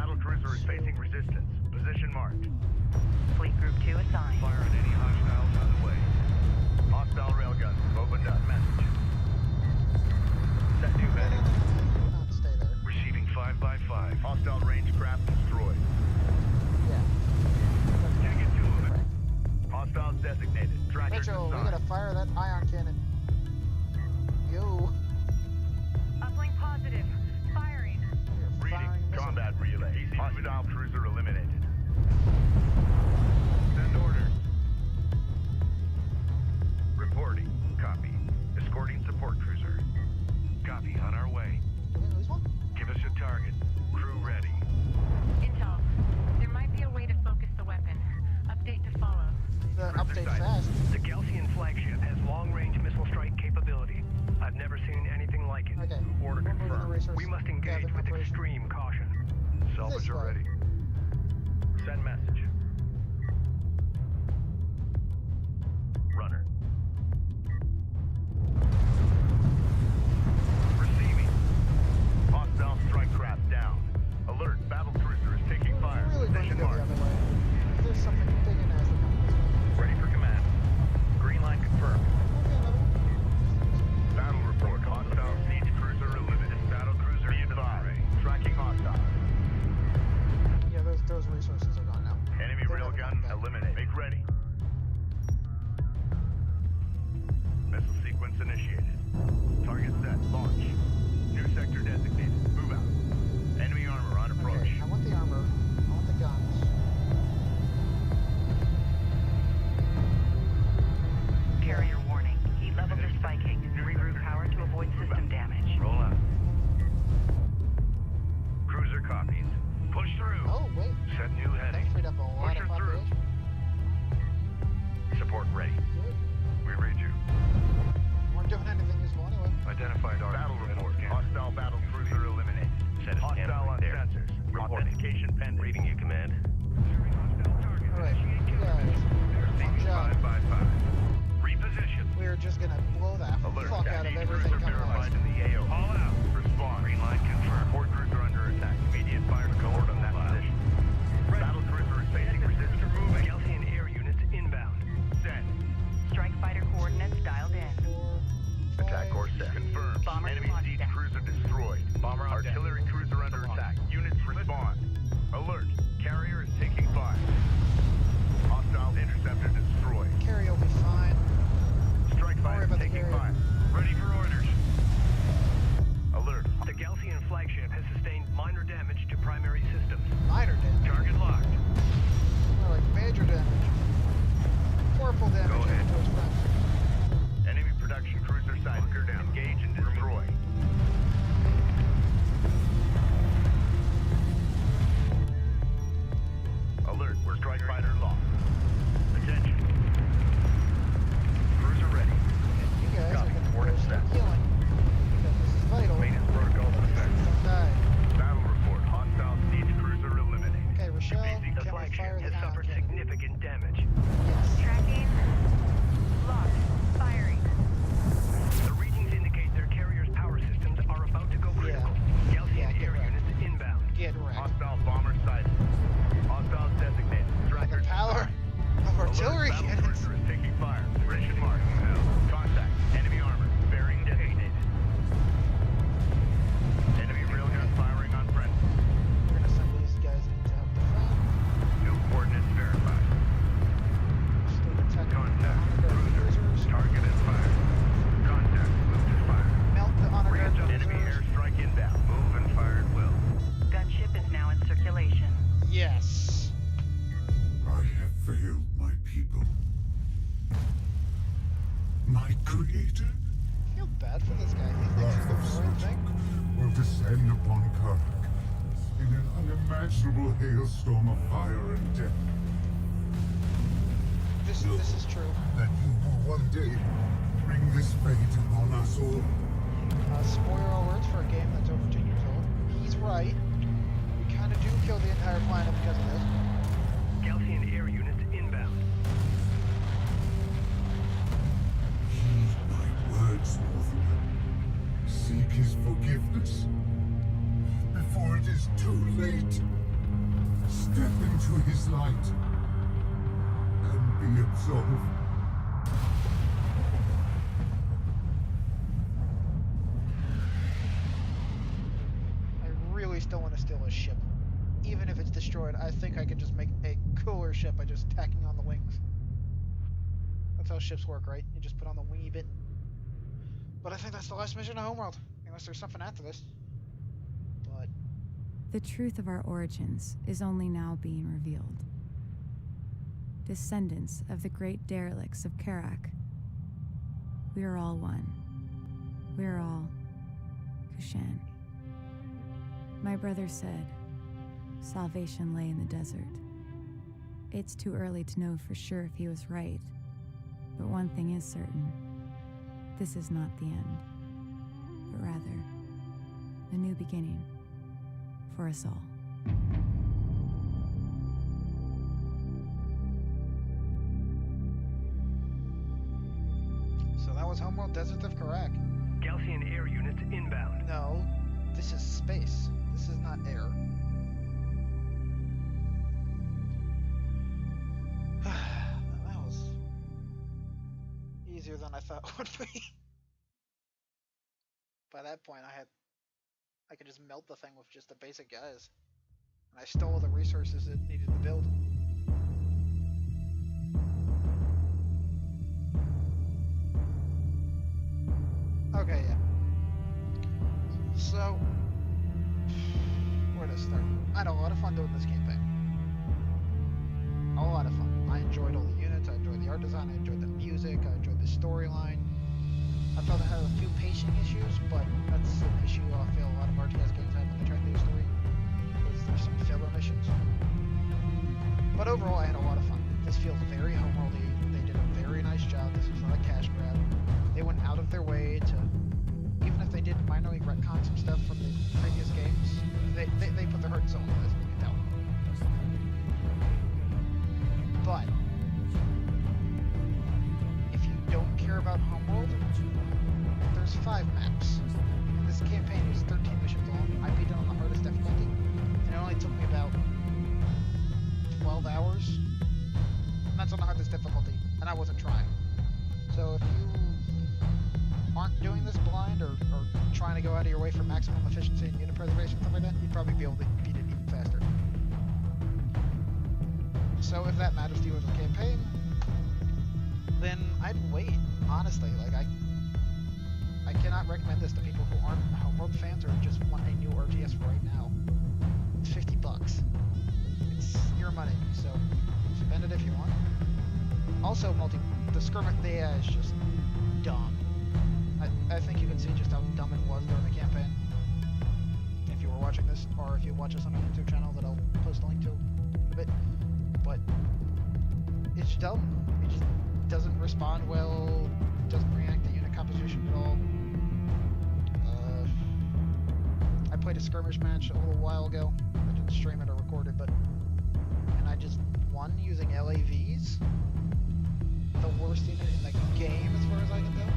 Battle cruiser is facing resistance. Position marked. Fleet Group 2 assigned. Fire on any hostiles on the way. Hostile railguns opened up. Message. Set new heading. Not stay there. Receiving 5x5. Hostile range craft destroyed. Yeah. Take it to him. Hostiles designated. Trackers Mitchell, we assigned. gotta fire that ion cannon. Yo. Uplink positive. Firing. You're Reading. firing a missile. Combat relay. Hostile cruiser eliminated. Send orders. Reporting. Copy. Escorting support cruiser. Copy, on our way. Did we lose one? Give us a target. Crew ready. Intel. There might be a way to focus the weapon. Update to follow. The Cruiser update sighted. fast. The Galcian flagship has long-range missile strike capability. I've never seen anything like it. Okay. Order We're moving the confirmed. resources. We must engage Gathering with operation. extreme caution. Salvage This way. ready. Send message. Runner. Receiving. Hostile strike craft down. Alert, battle cruiser is taking fire. We're really going to Position go the marked. other way. There's something big and nasty coming this way. Ready for command. Green line confirmed. Okay, another one. Battle report. Hostile siege cruiser eliminated. Battle cruiser be advised. Tracking hostile. Yeah, those resources are gone now. Enemy They're railgun never coming back. eliminated. Make ready. Missile sequence initiated. Target set. Launch. New sector designated. Move out. Enemy armor on approach. Okay, I want the armor. I want the guns. Carrier warning. Heat levels are spiking. Reroute power to avoid system damage. Roll out. Cruiser copies. Push through. Oh, wait. Set new That heading. freed up a lot Push of her through. population. Support ready. Good. We read you. Weren't doing anything useful anyway. Identified our Battle vital report. scan. Hostile battle cruiser eliminated. Set a scanner Hostile right on there. sensors. Reporting. Authentication pending. Reading you, command. Alright, you guys. Fun Receiving job. 5x5. Reposition. We're just gonna blow the Alert. fuck out of Siege everything cruiser coming verified at us. in the AO. All out. Respond. Green line confirmed. Support cruiser under attack. Immediate fire support on that position. Battle cruiser is facing resistance. Moving. Galcian air units inbound. Send. Strike fighter coordinates dialed in. 4, 5, Attack course set. Confirmed. Bomber Enemy launch siege down. cruiser destroyed. Bomber on deck. Artillery cruiser under attack. Units respond. Alert. Carrier is taking fire. Hostile interceptor destroyed. Carry will be fine. Strike Don't worry fighter about the taking carrier. fire. Ready for orders. Alert. The Galcian flagship has sustained minor damage to primary systems. Minor damage. Target locked. More like major damage. Corporal damage Go ahead. to its friends. Enemy production cruiser sighted. Bunker down. Engage and destroy. Alert. We're strike fighter lost. Attention. Cruiser ready. You guys Copy. are gonna Coordinates go set. healing. Because this is vital. Maintenance protocols in effect. Don't die. Battle report. Hostile siege cruiser eliminated. Okay, Rochelle, Basic The can we flagship fire the has ion suffered cannon? significant damage. Yes. Tracking. Locked. Firing. The readings indicate their carrier's power systems are about to go critical. Galcian Yeah, get air wrecked. units inbound. Get wrecked. Hostile bomber sighted. Hostiles designated. By the Trackers power assigned. of Alert, artillery battle cannons. cruiser is taking fire. Position marked. Contact. Enemy armor. Bearing designated. Enemy railgun firing on friendly. We're gonna send these guys in to help defend. New coordinates verified. Still attacking Contact. honor guard Cruiser. cruisers. Target is fired. Contact. Move to fire. Melt the honor guard Enemy cruisers. airstrike inbound. Move and fire at will. Gunship is now in circulation. Yes. I have failed my people. My creator, I feel bad for this guy. He thinks he's wrath of doing the right Satan, thing. will descend upon Kharak in an unimaginable hailstorm of fire and death. This is true. That you will one day bring this fate upon us all. Spoiler alerts for a game that's over 10 years old. He's right. We kind of do kill the entire planet because of this. Galcian air units inbound. Heed my words, Northerner. Seek his forgiveness before it is too late. this light and be absolved. I really still want to steal his ship. Even if it's destroyed, I think I could just make a cooler ship by just tacking on the wings. That's how ships work, right? You just put on the wingy bit. But I think that's the last mission of Homeworld, unless there's something after this. But The truth of our origins is only now being revealed. Descendants of the great derelicts of Kharak, we are all one. We are all Kushan. My brother said salvation lay in the desert. It's too early to know for sure if he was right, but one thing is certain. This is not the end, but rather a new beginning for us all. so that was Homeworld Desert of Kharak. Gaussian air units inbound. No, this is space. This is not air. That was easier than I thought it would be. By that point, I could just melt the thing with just the basic guys. And I stole the resources it needed to build. Okay, yeah. So, where to start? I had a lot of fun doing this campaign. A lot of fun. I enjoyed all the units, I enjoyed the art design, I enjoyed the music, I enjoyed the storyline. I felt I had a few pacing issues, but that's an issue I feel a lot of RTS games have when they try to do a story. Because there's some filler missions. But overall, I had a lot of fun. This feels very Homeworldy. They did a very nice job. This was not a cash grab. They went out of their way to, even if they did minorly retcon some stuff from the previous games, they put their heart and soul into this, you can tell. But if you don't care about Homeworld, there's 5 maps. And this campaign was 13 missions long. I beat it on the hardest difficulty, and it only took me about 12 hours. And that's on the hardest difficulty, and I wasn't trying. So if you aren't doing this blind or trying to go out of your way for maximum efficiency and unit preservation, stuff like that, you'd probably be able to beat it even faster. So if that matters to you as a campaign, then I'd wait. Honestly, like I cannot recommend this to people who aren't Homeworld fans or just want a new RTS right now. It's $50. It's your money, so spend it if you want. Also, the skirmish, the AI is just dumb. I think you can see just how dumb it was during the campaign. If you were watching this, or if you watch us on our YouTube channel that I'll post a link to in a bit. But it's dumb. It just doesn't respond well, doesn't react to unit composition at all. I played a skirmish match a little while ago. I didn't stream it or record it, and I just won using LAVs. The worst unit in the game as far as I can tell.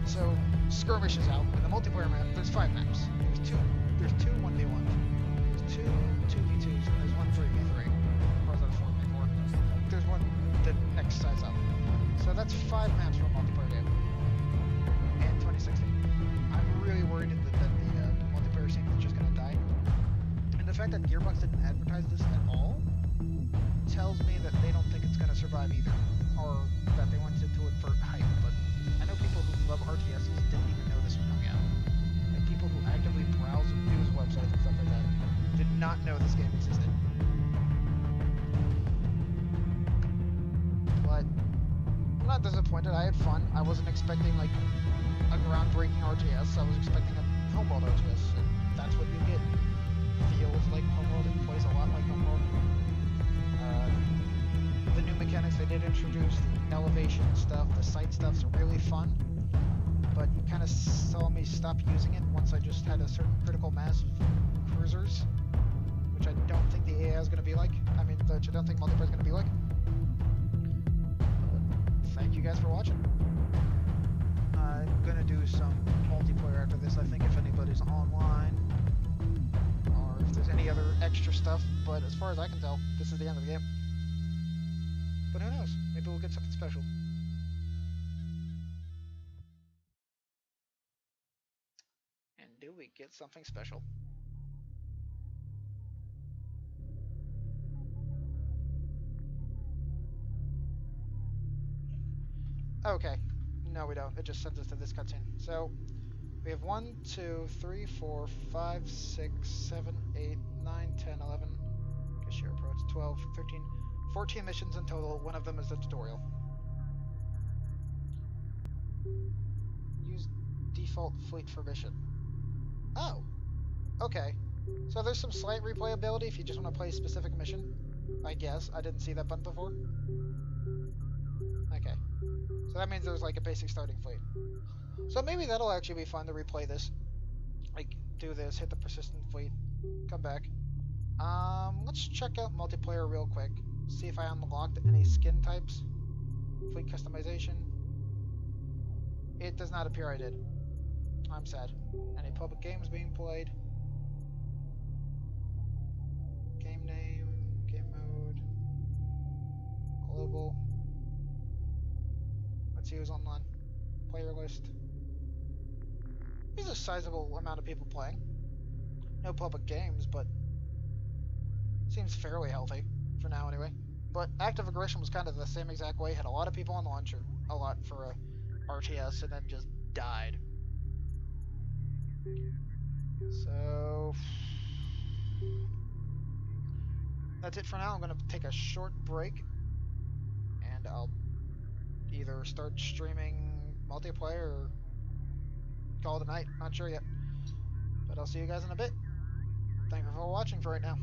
So, skirmish is out. In the multiplayer map, there's 5 maps. There's two 1v1s. There's two 2v2s, and there's one 3v3. Or is that 4v4? There's one the next size up. So that's 5 maps for a multiplayer game. In 2016. I'm really worried that the multiplayer scene is just gonna die. And the fact that Gearbox didn't advertise this at all tells me that they don't think it's gonna survive either. Or that they wanted to do it for hype, but I know people who love RTSs didn't even know this was coming out. Like people who actively browse news websites and stuff like that did not know this game existed. But I'm not disappointed. I had fun. I wasn't expecting like a groundbreaking RTS. I was expecting a Homeworld RTS, and that's what you get. Feels like Homeworld. It plays a lot like Homeworld. The new mechanics they did introduce, the elevation stuff, the sight stuff's really fun, but you kind of saw me stop using it once I just had a certain critical mass of cruisers, which I don't think the AI is going to be like. I mean, which I don't think multiplayer is going to be like. Thank you guys for watching. I'm going to do some multiplayer after this. I think if anybody's online, or if there's any other extra stuff, but as far as I can tell, this is the end of the game. But who knows? Maybe we'll get something special. And do we get something special? Okay. No, we don't. It just sends us to this cutscene. So, we have 1, 2, 3, 4, 5, 6, 7, 8, 9, 10, 11, Cashier Approach, 12, 13, 14 missions in total. One of them is the tutorial. Use default fleet for mission. Oh, okay. So there's some slight replayability if you just want to play a specific mission. I guess. I didn't see that button before. Okay. So that means there's like a basic starting fleet. So maybe that'll actually be fun to replay this. Like, do this, hit the persistent fleet, come back. Let's check out multiplayer real quick. See if I unlocked any skin types. Fleet customization. It does not appear I did. I'm sad. Any public games being played? Game name, game mode, global. Let's see who's online. Player list. There's a sizable amount of people playing. No public games, but seems fairly healthy for now anyway. But Active Aggression was kind of the same exact way. Had a lot of people on launcher, a lot for a RTS, and then just died. So that's it for now. I'm going to take a short break, and I'll either start streaming multiplayer or call it a night. Not sure yet. But I'll see you guys in a bit. Thank you for watching for right now.